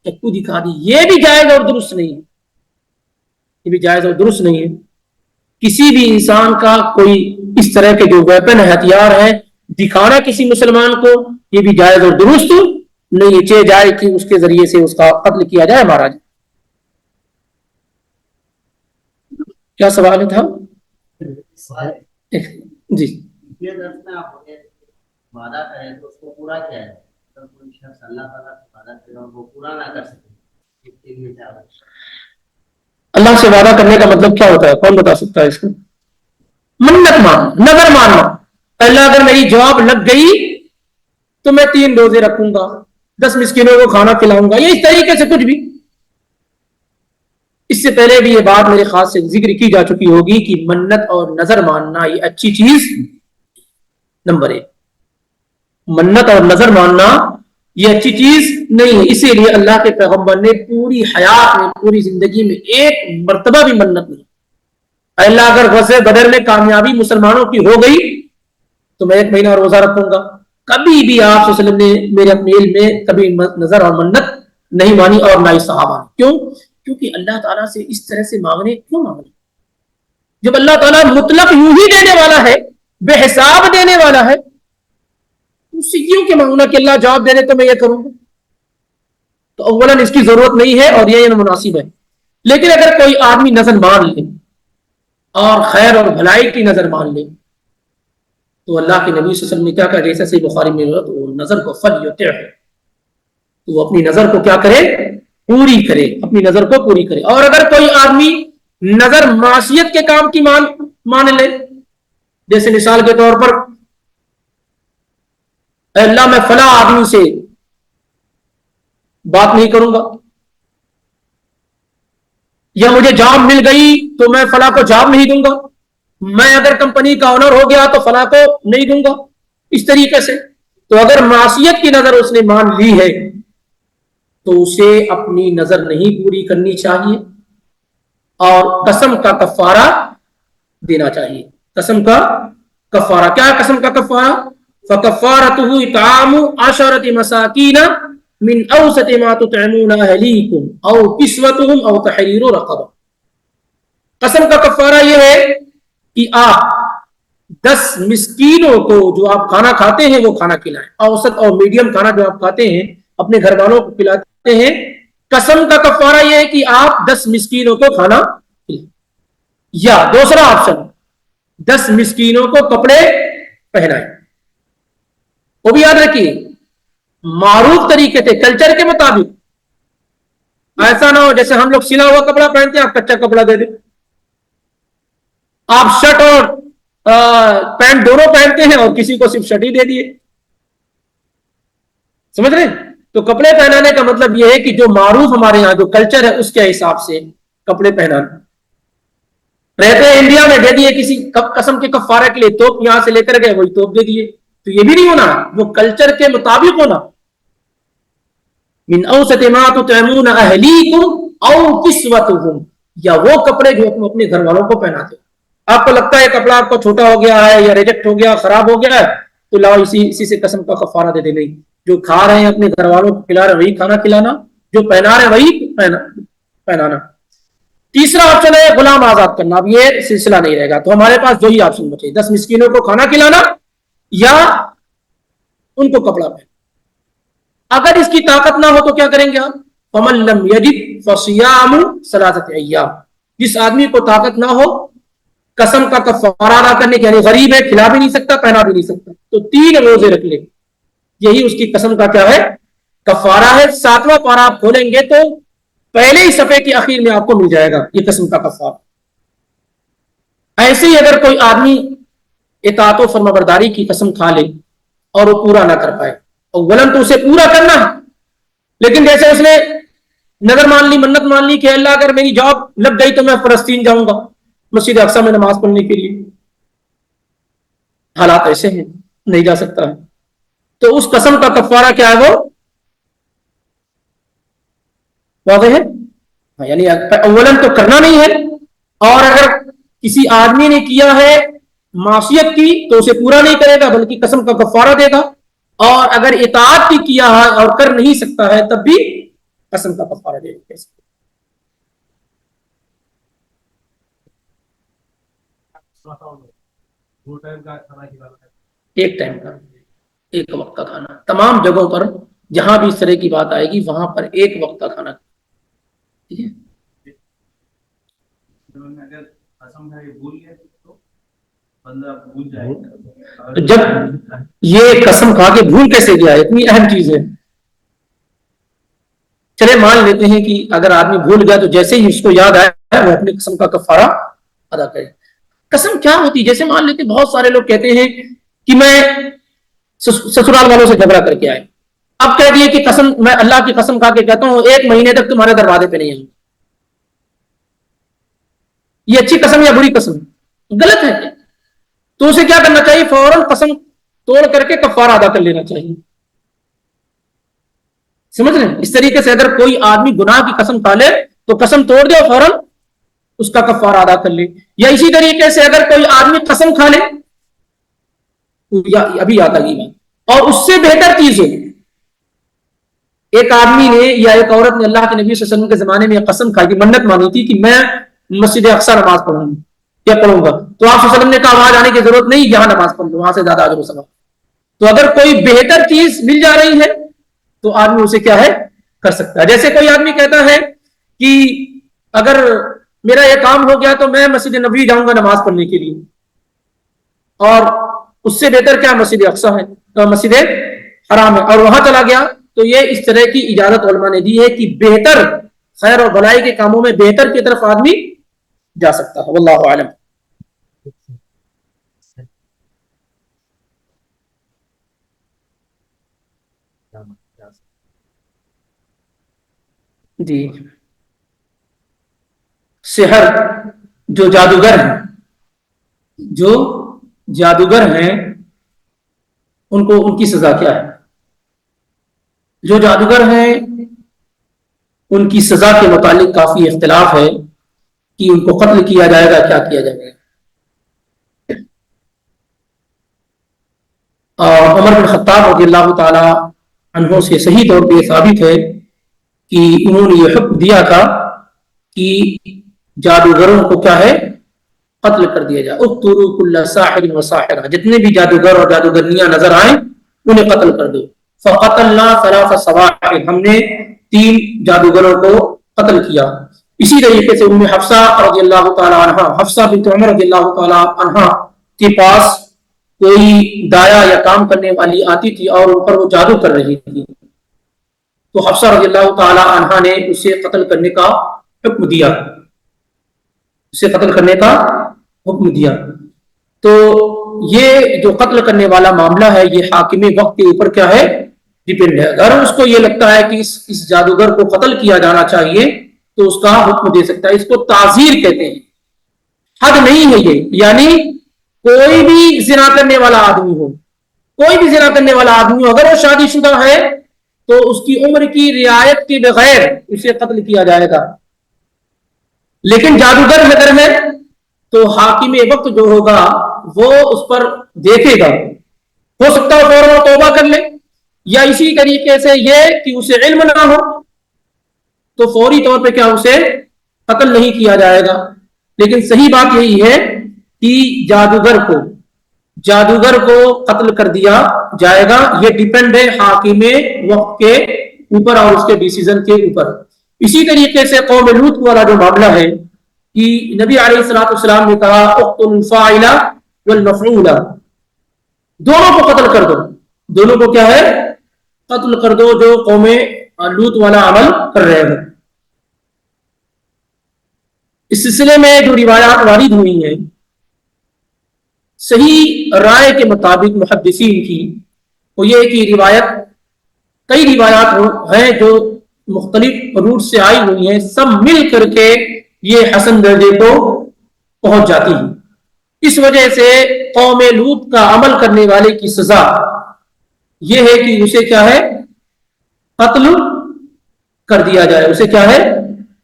چکو دکھا دی, یہ بھی جائز اور درست نہیں ہے, یہ بھی جائز اور درست نہیں ہے. کسی بھی انسان کا کوئی اس طرح کے جو ویپن ہتھیار ہے دکھانا کسی مسلمان کو, یہ بھی جائز اور درست نہیں چاہے جائے کہ اس کے ذریعے سے اس کا قتل کیا جائے, مارا جائے. کیا سوال تھا جی؟ وعدہ کرے تو اس کو پورا کیا ہے, کوئی شخص اللہ تعالیٰ سے وعدہ کرے اور وہ پورا نہ کر سکے, اللہ سے وعدہ کرنے کا مطلب کیا ہوتا ہے, کون بتا سکتا ہے اس کو؟ منت ماننا, نظر ماننا. اللہ اگر میری جواب لگ گئی تو میں 3 روزے رکھوں گا, 10 مسکینوں کو کھانا کھلاؤں گا, یہ اس طریقے سے کچھ بھی. اس سے پہلے بھی یہ بات میرے خاص سے ذکر کی جا چکی ہوگی کہ منت اور نظر ماننا یہ اچھی چیز نمبر 1. منت اور نظر ماننا یہ اچھی چیز نہیں ہے. اسی لیے اللہ کے پیغمبر نے پوری حیات میں, پوری زندگی میں ایک مرتبہ بھی منت نہیں. اللہ اگر غزوہ بدر میں کامیابی مسلمانوں کی ہو گئی تو میں 1 مہینہ روزہ رکھوں گا. کبھی بھی آپ صلی اللہ علیہ وسلم نے میرے اپنے علم میں کبھی نظر اور منت نہیں مانی اور نہ ہی صحابہ. کیوں؟ کیونکہ اللہ تعالیٰ سے اس طرح سے مانگنے کیوں مانگنے, جب اللہ تعالیٰ مطلق یوں ہی دینے والا ہے, بے حساب دینے والا ہے, اس سے یوں کہ مانگنا کہ اللہ جواب دے دے تو میں یہ کروں گا. تو اولاً اس کی ضرورت نہیں ہے اور یہ مناسب ہے. لیکن اگر کوئی آدمی نظر مان لے اور خیر اور بھلائی کی نظر مان لے تو اللہ کے نبی صلی اللہ علیہ وسلم نے کیا کہا, جیسے صحیح بخاری میں وہ نظر کو فلیطع, تو وہ اپنی نظر کو کیا کرے, پوری کرے, اپنی نظر کو پوری کرے. اور اگر کوئی آدمی نظر معصیت کے کام کی مان لے, جیسے مثال کے طور پر اے اللہ میں فلاں آدمی سے بات نہیں کروں گا, یا مجھے جاب مل گئی تو میں فلاں کو جاب نہیں دوں گا, میں اگر کمپنی کا آنر ہو گیا تو فلاں کو نہیں دوں گا, اس طریقے سے. تو اگر معصیت کی نظر اس نے مان لی ہے تو اسے اپنی نظر نہیں پوری کرنی چاہیے اور قسم کا کفارہ دینا چاہیے. قسم کا کفارہ کیا ہے؟ قسم کا کفارہ فکفارتہ اطعام 10 مساکین من اوسط ما تطعمون اہلیکم او کسوتہم او تحریر رقبہ. قسم کا کفارہ یہ ہے کہ آپ 10 مسکینوں کو جو آپ کھانا کھاتے ہیں وہ کھانا کھلائیں. اوسط اور میڈیم کھانا جو آپ کھاتے ہیں اپنے گھر والوں کو کھلاتے ہیں. قسم کا کفارہ یہ ہے کہ آپ 10 مسکینوں کو کھانا کھلائیں. یا دوسرا آپشن 10 مسکینوں کو کپڑے پہنائیں. وہ بھی یاد رکھیے معروف طریقے سے کلچر کے مطابق. ایسا نہ ہو جیسے ہم لوگ سلا ہوا کپڑا پہنتے ہیں آپ کچا کپڑا دے دیں. آپ شرٹ اور پینٹ دونوں پہنتے ہیں اور کسی کو صرف شرٹ ہی دے دیے. سمجھ رہے ہیں؟ تو کپڑے پہنانے کا مطلب یہ ہے کہ جو معروف ہمارے یہاں جو کلچر ہے اس کے حساب سے کپڑے پہنانا. رہتے ہیں انڈیا میں دے دیے کسی قسم کے کفارے کے لیے توپ یہاں سے لے کر گئے وہی توپ دے دیے. تو یہ بھی نہیں ہونا, وہ کلچر کے مطابق ہونا. من اوسط ما تطعمون اہلیکم او کسوتہم, یا وہ کپڑے جو تم اپنے گھر والوں کو پہناتے ہو. آپ کو لگتا ہے کپڑا آپ کو چھوٹا ہو گیا ہے یا ریجیکٹ ہو گیا خراب ہو گیا ہے تو لاؤ اسی سے قسم کا کفارہ دے دے. نہیں, جو کھا رہے ہیں اپنے گھر والوں کو کھلا رہے ہیں وہی کھانا کھلانا, جو پہنا رہے ہیں وہی پہنانا. تیسرا آپشن ہے غلام آزاد کرنا. اب یہ سلسلہ نہیں رہے گا تو ہمارے پاس دو ہی آپشن بچے, 10 مسکینوں کو کھانا کھلانا یا ان کو کپڑا پہنا. اگر اس کی طاقت نہ ہو تو کیا کریں گے آپ؟ فمن لم یجد فصیام 3 ایام. جس آدمی کو طاقت نہ ہو قسم کا کفارہ ادا کرنے کے, یعنی غریب ہے کھلا بھی نہیں سکتا پہنا بھی نہیں سکتا, تو 3 روزے رکھ لے. یہی اس کی قسم کا کیا ہے؟ کفارہ ہے. 7واں پارہ آپ کھولیں گے تو پہلے ہی صفحے کے اخیر میں آپ کو مل جائے گا یہ قسم کا کفارہ. ایسے ہی اگر کوئی آدمی اطاعت و فرمانبرداری کی قسم کھا لے اور وہ پورا نہ کر پائے, اولاً تو اسے پورا کرنا ہے, لیکن جیسے اس نے نظر مان لی, منت مان لی کہ اللہ اگر میری جاب لگ گئی تو میں فلسطین جاؤں گا مسجد اقصی میں نماز پڑھنے کے لیے. حالات ایسے ہیں نہیں جا سکتا ہے, تو اس قسم کا کفارہ کیا ہے؟ وہ واضح ہے. یعنی اولاً تو کرنا نہیں ہے, اور اگر کسی آدمی نے کیا ہے معصیت کی تو اسے پورا نہیں کرے گا بلکہ قسم کا کفارہ دے گا, اور اگر اطاعت کی کیا ہے اور کر نہیں سکتا ہے تب بھی قسم کا کفارہ دے گا. ایک ٹائم کا, ایک وقت کا کھانا. تمام جگہوں پر جہاں بھی اس طرح کی بات آئے گی وہاں پر ایک وقت کا کھانا. ٹھیک ہے, جب یہ قسم کھا کے بھول کیسے گیا ہے اتنی اہم چیز ہے. چلے مان لیتے ہیں کہ اگر آدمی بھول گیا تو جیسے ہی اس کو یاد آیا وہ اپنی قسم کا کفارہ ادا کرے. قسم کیا ہوتی؟ جیسے مان لیتے بہت سارے لوگ کہتے ہیں کہ میں سسرال والوں سے جھگڑا کر کے آئے, اب کہہ دیے کہ قسم میں اللہ کی قسم کھا کے کہتا ہوں 1 مہینے تک تمہارے دروازے پہ نہیں آؤں. یہ اچھی قسم یا بری قسم؟ غلط ہے. تو اسے کیا کرنا چاہیے؟ فوراً قسم توڑ کر کے کفارہ ادا کر لینا چاہیے. سمجھ رہے ہیں؟ اس طریقے سے اگر کوئی آدمی گناہ کی قسم کھا لے تو قسم توڑ دے اور فوراً اس کا کفارہ ادا کر لے. یا اسی طریقے سے اگر کوئی آدمی قسم کھا لے, ابھی آتا یہ بات, اور اس سے بہتر چیز ہے ایک آدمی نے یا ایک عورت نے اللہ کے نبی صلی اللہ علیہ وسلم کے زمانے میں قسم کھائی تھی, منت مانی تھی کہ میں مسجد اقصی نماز پڑھوں گی یا پڑھوں گا, تو آپ صلی اللہ علیہ وسلم نے کہا وہاں جانے کی ضرورت نہیں, یہاں نماز پڑھ لو, وہاں سے زیادہ اجر و ثواب. تو اگر کوئی بہتر چیز مل جا رہی ہے تو آدمی اسے کیا ہے کر سکتا ہے. جیسے کوئی آدمی کہتا ہے کہ اگر میرا یہ کام ہو گیا تو میں مسجد نبوی جاؤں گا نماز پڑھنے کے لیے, اور اس سے بہتر کیا مسجد اقصی ہے, مسجد حرام ہے, اور وہاں چلا گیا, تو یہ اس طرح کی اجازت علماء نے دی ہے کہ بہتر خیر اور بھلائی کے کاموں میں بہتر کی طرف آدمی جا سکتا ہے. واللہ اعلم. جی, سحر جو جادوگر ہیں ان کو ان کی سزا کیا ہے؟ جو جادوگر ہیں ان کی سزا کے متعلق کافی اختلاف ہے کہ ان کو قتل کیا جائے گا کیا کیا جائے گا. عمر بن خطاب رضی اللہ تعالی عنہ سے صحیح طور پہ ثابت ہے کہ انہوں نے یہ حکم دیا تھا کہ جادوگروں کو کیا ہے قتل کر دیا جائے. اقتلوا کل ساحر و ساحرہ، جتنے بھی جادوگر اور جادوگرنیاں نظر آئیں انہیں قتل کر دو. فقتلنا ثلاث سواحر، ہم نے 3 جادوگروں کو قتل کیا. اسی طریقے سے ام حفصہ رضی اللہ تعالی عنہ، حفصہ بنت عمر رضی اللہ تعالی عنہ کے پاس کوئی دایا یا کام کرنے والی آتی تھی اور ان پر وہ جادو کر رہی تھی، تو حفصہ رضی اللہ تعالی عنہ نے اسے قتل کرنے کا حکم دیا، اسے قتل کرنے کا حکم دیا. تو یہ جو قتل کرنے والا معاملہ ہے یہ حاکم وقت کے اوپر کیا ہے ڈیپینڈ ہے. اگر اس کو یہ لگتا ہے کہ اس جادوگر کو قتل کیا جانا چاہیے تو اس کا حکم دے سکتا ہے. اس کو تعزیر کہتے ہیں، حد نہیں ہے یہ، یعنی کوئی بھی زنا کرنے والا آدمی ہو، کوئی بھی زنا کرنے والا آدمی ہو، اگر وہ شادی شدہ ہے تو اس کی عمر کی رعایت کے بغیر اسے قتل کیا جائے گا. لیکن جادوگر اگر ہے تو حاکم وقت جو ہوگا وہ اس پر دیکھے گا، ہو سکتا ہے فوراً وہ توبہ کر لے، یا اسی طریقے سے یہ کہ اسے علم نہ ہو تو فوری طور پہ کیا اسے قتل نہیں کیا جائے گا. لیکن صحیح بات یہی ہے کہ جادوگر کو قتل کر دیا جائے گا. یہ ڈیپینڈ ہے حاکم وقت کے اوپر اور اس کے ڈیسیزن کے اوپر. اسی طریقے سے قوم لوط والا جو معاملہ ہے کہ نبی علیہ الصلوۃ والسلام نے کہا اقتل الفاعل والمفعول، دونوں کو قتل کر دو، دونوں کو کیا ہے قتل کر دو جو قوم لوط والا عمل کر رہے ہیں. اس سلسلے میں جو روایات وارد ہوئی ہیں صحیح رائے کے مطابق محدثین کی وہ یہ کہ کئی روایات ہیں جو مختلف روٹ سے آئی ہوئی ہیں، سب مل کر کے یہ حسن درجے کو پہنچ جاتی ہیں. اس وجہ سے قوم لوط کا عمل کرنے والے کی سزا یہ ہے کہ اسے کیا ہے قتل کر دیا جائے، اسے کیا ہے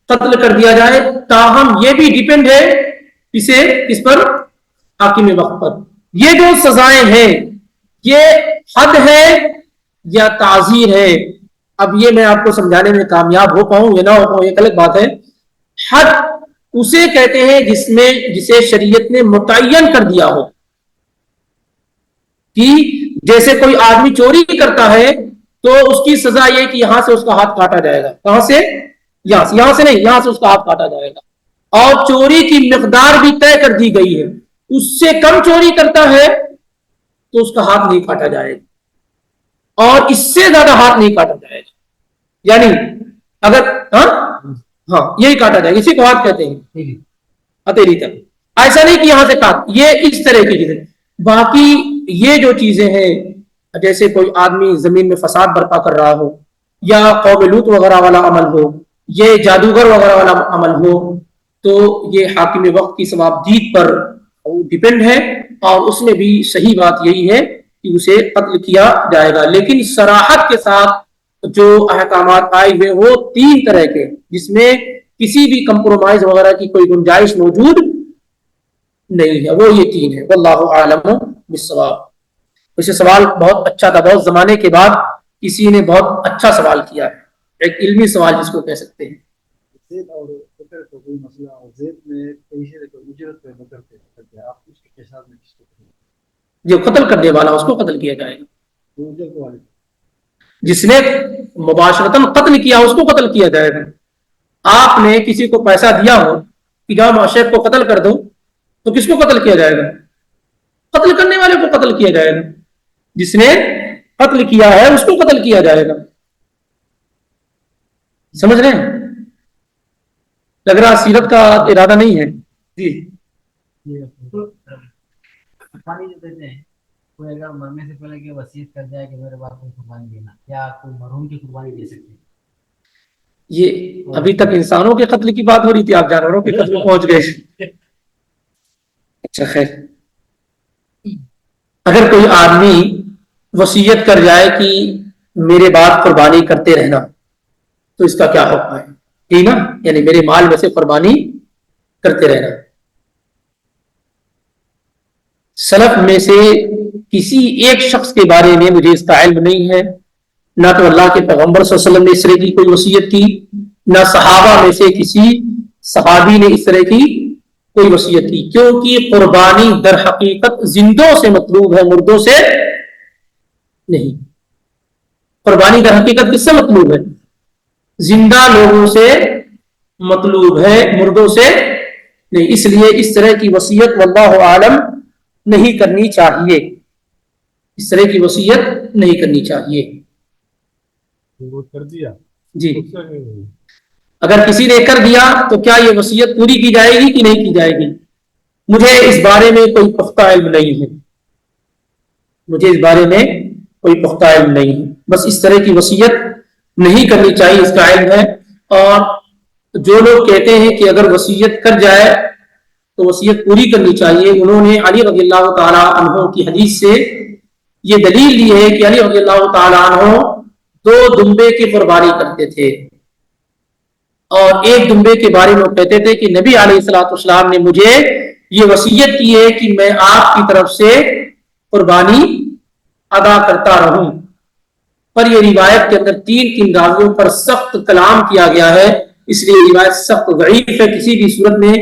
قتل کر دیا جائے. تاہم یہ بھی ڈیپینڈ ہے اسے کس پر حاکم وقت پر. یہ جو سزائیں ہیں یہ حد ہے یا تعزیر ہے، اب یہ میں آپ کو سمجھانے میں کامیاب ہو پاؤں یا نہ ہو پاؤں ایک الگ بات ہے. حد اسے کہتے ہیں جسے شریعت نے متعین کر دیا ہو، کہ جیسے کوئی آدمی چوری کرتا ہے تو اس کی سزا یہ کہ یہاں سے اس کا ہاتھ کاٹا جائے گا. کہاں سے؟ یہاں سے نہیں، یہاں سے اس کا ہاتھ کاٹا جائے گا. اور چوری کی مقدار بھی طے کر دی گئی ہے، اس سے کم چوری کرتا ہے تو اس کا ہاتھ نہیں کاٹا جائے گا اور اس سے زیادہ ہاتھ نہیں کاٹا جائے گا. یعنی اگر ہاں یہی کاٹا جائے گا، اسی کو ہاتھ کہتے ہیں ہتھیلی تک. ایسا نہیں کہ یہاں سے کاٹ، یہ اس طرح کی چیزیں. باقی یہ جو چیزیں ہیں جیسے کوئی آدمی زمین میں فساد برپا کر رہا ہو یا قوم لوط وغیرہ والا عمل ہو، یہ جادوگر وغیرہ والا عمل ہو، تو یہ حاکم وقت کی ثوابدید پر ڈیپینڈ ہے. اور اس میں بھی صحیح بات یہی ہے کہ اسے قتل کیا جائے گا. لیکن صراحت کے ساتھ جو احکامات آئے ہوئے وہ 3 طرح کے، جس میں کسی بھی کمپرومائز وغیرہ کی کوئی گنجائش موجود نہیں ہے، وہ یہ 3 ہیں. واللہ اعلم بالصواب. اسے سوال بہت اچھا تھا، بہت زمانے کے بعد کسی نے بہت اچھا سوال کیا ہے، ایک علمی سوال جس کو کہہ سکتے ہیں. جو قتل کرنے والا اس کو قتل کیا جائے گا، جس نے مباشرتاً قتل کیا اس کو قتل کیا جائے گا. آپ نے کسی کو پیسہ دیا ہو کہ جاؤ معاشرت کو قتل کر دو تو کس کو قتل کیا جائے گا؟ قتل کرنے والے کو قتل کیا جائے گا. جس نے قتل کیا ہے اس کو قتل کیا جائے گا. سمجھ رہے ہیں؟ لگ رہا سیرت کا ارادہ نہیں ہے. جی قربانی جو دیتے ہیں کوئی اگر مرنے سے پہلے کہ وصیت کر جائے کہ میرے باپ کو قربانی دینا، کیا کوئی مرحوم کی قربانی دے سکتے ہیں؟ یہ ابھی تک انسانوں کے قتل کی بات ہو رہی تھی، آپ جانوروں کے قتل پہنچ گئے. اچھا خیر، اگر کوئی آدمی وصیت کر جائے کہ میرے بعد قربانی کرتے رہنا تو اس کا کیا حکم ہے؟ ٹھیک نا، یعنی میرے مال میں سے قربانی کرتے رہنا. سلف میں سے کسی ایک شخص کے بارے میں مجھے اس کا علم نہیں ہے، نہ تو اللہ کے پیغمبر صلی اللہ علیہ وسلم نے اس طرح کی کوئی وصیت کی، نہ صحابہ میں سے کسی صحابی نے اس طرح کی کوئی وصیت کی، کیونکہ قربانی در حقیقت زندوں سے مطلوب ہے، مردوں سے نہیں۔ قربانی در حقیقت کس سے مطلوب ہے؟ زندہ لوگوں سے مطلوب ہے، مردوں سے نہیں۔ اس لیے اس طرح کی وصیت واللہ عالم نہیں کرنی چاہیے، اس طرح کی وصیت نہیں کرنی چاہیے۔ وہ کر دیا جی، اگر کسی نے کر دیا تو کیا یہ وصیت پوری کی جائے گی کہ نہیں کی جائے گی؟ مجھے اس بارے میں کوئی پختہ علم نہیں ہے، مجھے اس بارے میں کوئی پختہ علم نہیں ہے، بس اس طرح کی وصیت نہیں کرنی چاہیے، اس کا علم ہے۔ اور جو لوگ کہتے ہیں کہ اگر وصیت کر جائے تو وصیت پوری کرنی چاہیے، انہوں نے علی رضی اللہ تعالی عنہ کی حدیث سے یہ دلیل لی ہے کہ علی رضی اللہ تعالی عنہ 2 دمبے کی قربانی کرتے تھے، اور ایک دمبے کے بارے میں کہتے تھے کہ نبی علیہ الصلوۃ والسلام نے مجھے یہ وصیت کی ہے کہ میں آپ کی طرف سے قربانی ادا کرتا رہوں۔ پر یہ روایت کے اندر 3 راویوں پر سخت کلام کیا گیا ہے، اس لیے روایت سخت ضعیف ہے، کسی بھی صورت میں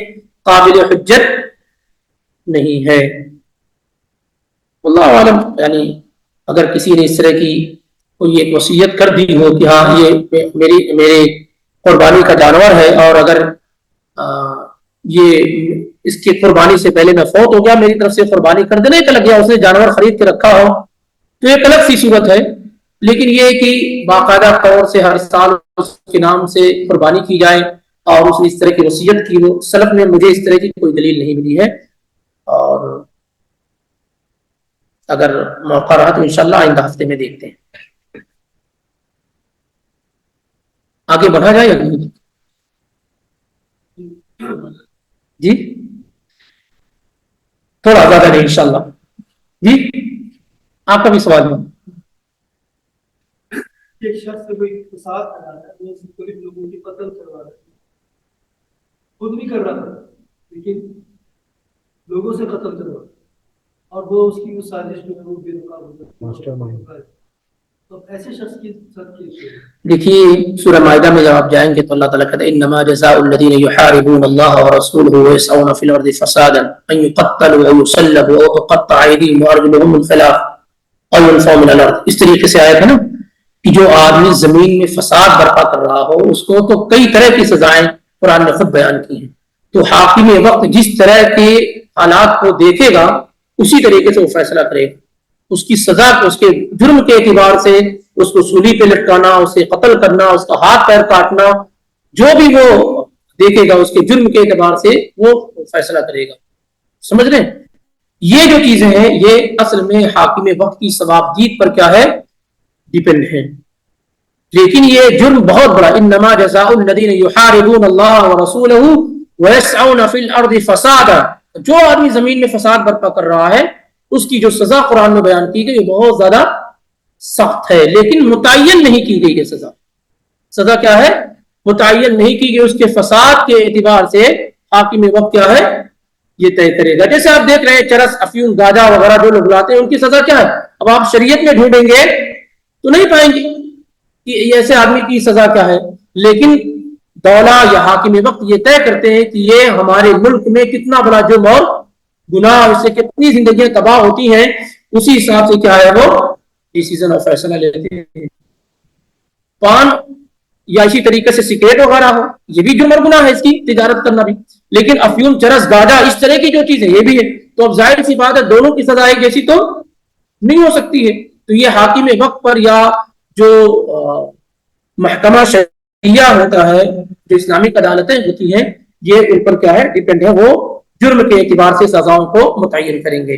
قابل حجت نہیں ہے۔ واللہ عالم، یعنی اگر کسی نے اس طرح کی کوئی ایک وصیت کر دی ہو کہ ہاں یہ میرے قربانی کا جانور ہے، اور اگر یہ اس کی قربانی سے پہلے میں فوت ہو گیا، میری طرف سے قربانی کر دینے کا لگ گیا، اس نے جانور خرید کے رکھا ہو، تو ایک الگ سی صورت ہے۔ لیکن یہ کہ باقاعدہ طور سے ہر سال اس کے نام سے قربانی کی جائے اور اس نے اس طرح کی وصیت کی، وہ سلف میں مجھے اس طرح کی کوئی دلیل نہیں ملی ہے، اور اگر موقع رہا تو انشاءاللہ آئندہ ہفتے میں دیکھتے ہیں۔ آگے بڑھا جائے گا جی، تھوڑا زیادہ نہیں انشاءاللہ۔ جی، آپ کا بھی سوال ہے؟ ایک شخص سے کوئی فساد کر رہا تھا، وہ غریب لوگوں کی قتل کروا رہا تھا، خود نہیں کر رہا تھا لیکن لوگوں سے قتل کروا، اور وہ اس کی سازش میں وہ بے نقاب ہوتا ہے، تو ایسے شخص کی سزا کیا؟ دیکھیے سورہ مائدہ میں جب آپ جائیں گے تو اللہ تعالیٰ کہتے ہیں انما جزاء الذین یحاربون اللہ ورسولہ ویسعون فی الارض فسادا ان یقتلوا او یصلبوا او تقطع ایدیہم وارجلہم من خلاف او ينفوا من الارض۔ اس طریقے سے آیت ہے نا کہ جو آدمی زمین میں فساد برپا کر رہا ہو اس کو تو کئی طرح کی سزائیں قرآن نے خود بیان کی ہیں، تو حاکم وقت جس طرح کے حالات کو دیکھے گا اسی طریقے سے وہ فیصلہ کرے گا، اس کی سزا کو اس کے جرم کے اعتبار سے اس کو سولی پہ لٹکانا، اسے قتل کرنا، اس کا ہاتھ پیر کاٹنا، جو بھی وہ دیکھے گا اس کے جرم کے اعتبار سے وہ فیصلہ کرے گا۔ سمجھ رہے ہیں؟ یہ جو چیزیں ہیں یہ اصل میں حاکم وقت کی ثوابدید پر کیا ہے؟ ڈیپینڈ ہے۔ لیکن یہ جرم بہت بڑا، انما جزاء الذین یحاربون اللہ ورسولہ ویسعون فی الارض فسادا، جو آدمی زمین میں فساد برپا کر رہا ہے اس کی جو سزا قرآن میں بیان کی گئی یہ بہت زیادہ سخت ہے، لیکن متعین نہیں کی گئی یہ سزا۔ سزا کیا ہے؟ متعین نہیں کی گئی، اس کے فساد کے اعتبار سے حاکم وقت کیا ہے؟ یہ طے کرے گا۔ جیسے آپ دیکھ رہے ہیں چرس، افیون، گاجا وغیرہ جو لوگ لاتے ہیں ان کی سزا کیا ہے؟ اب آپ شریعت میں ڈھونڈیں گے تو نہیں پائیں گے کہ ایسے آدمی کی سزا کیا ہے، لیکن دولہ یا حاکم وقت یہ طے کرتے ہیں کہ یہ ہمارے ملک میں کتنا بڑا جرم اور گناہ، اس سے کتنی زندگیاں تباہ ہوتی ہیں، اسی حساب سے کیا ہے وہ ڈیسیزن اور فیصلہ لیتے ہیں۔ پان یا اسی طریقے سے سگریٹ وغیرہ ہو، یہ بھی جرم اور گناہ ہے، اس کی تجارت کرنا بھی، لیکن افیون، چرس، گاجا اس طرح کی جو چیزیں یہ بھی ہے، تو اب ظاہر سی بات ہے دونوں کی سزا ایک جیسی تو نہیں ہو سکتی ہے۔ تو یہ حاکم وقت پر یا جو محکمہ شریعہ ہوتا ہے، جو اسلامک عدالتیں ہوتی ہیں، یہ ان پر کیا ہے؟ ڈیپینڈ ہے، وہ جرم کے اعتبار سے سزاؤں کو متعین کریں گے۔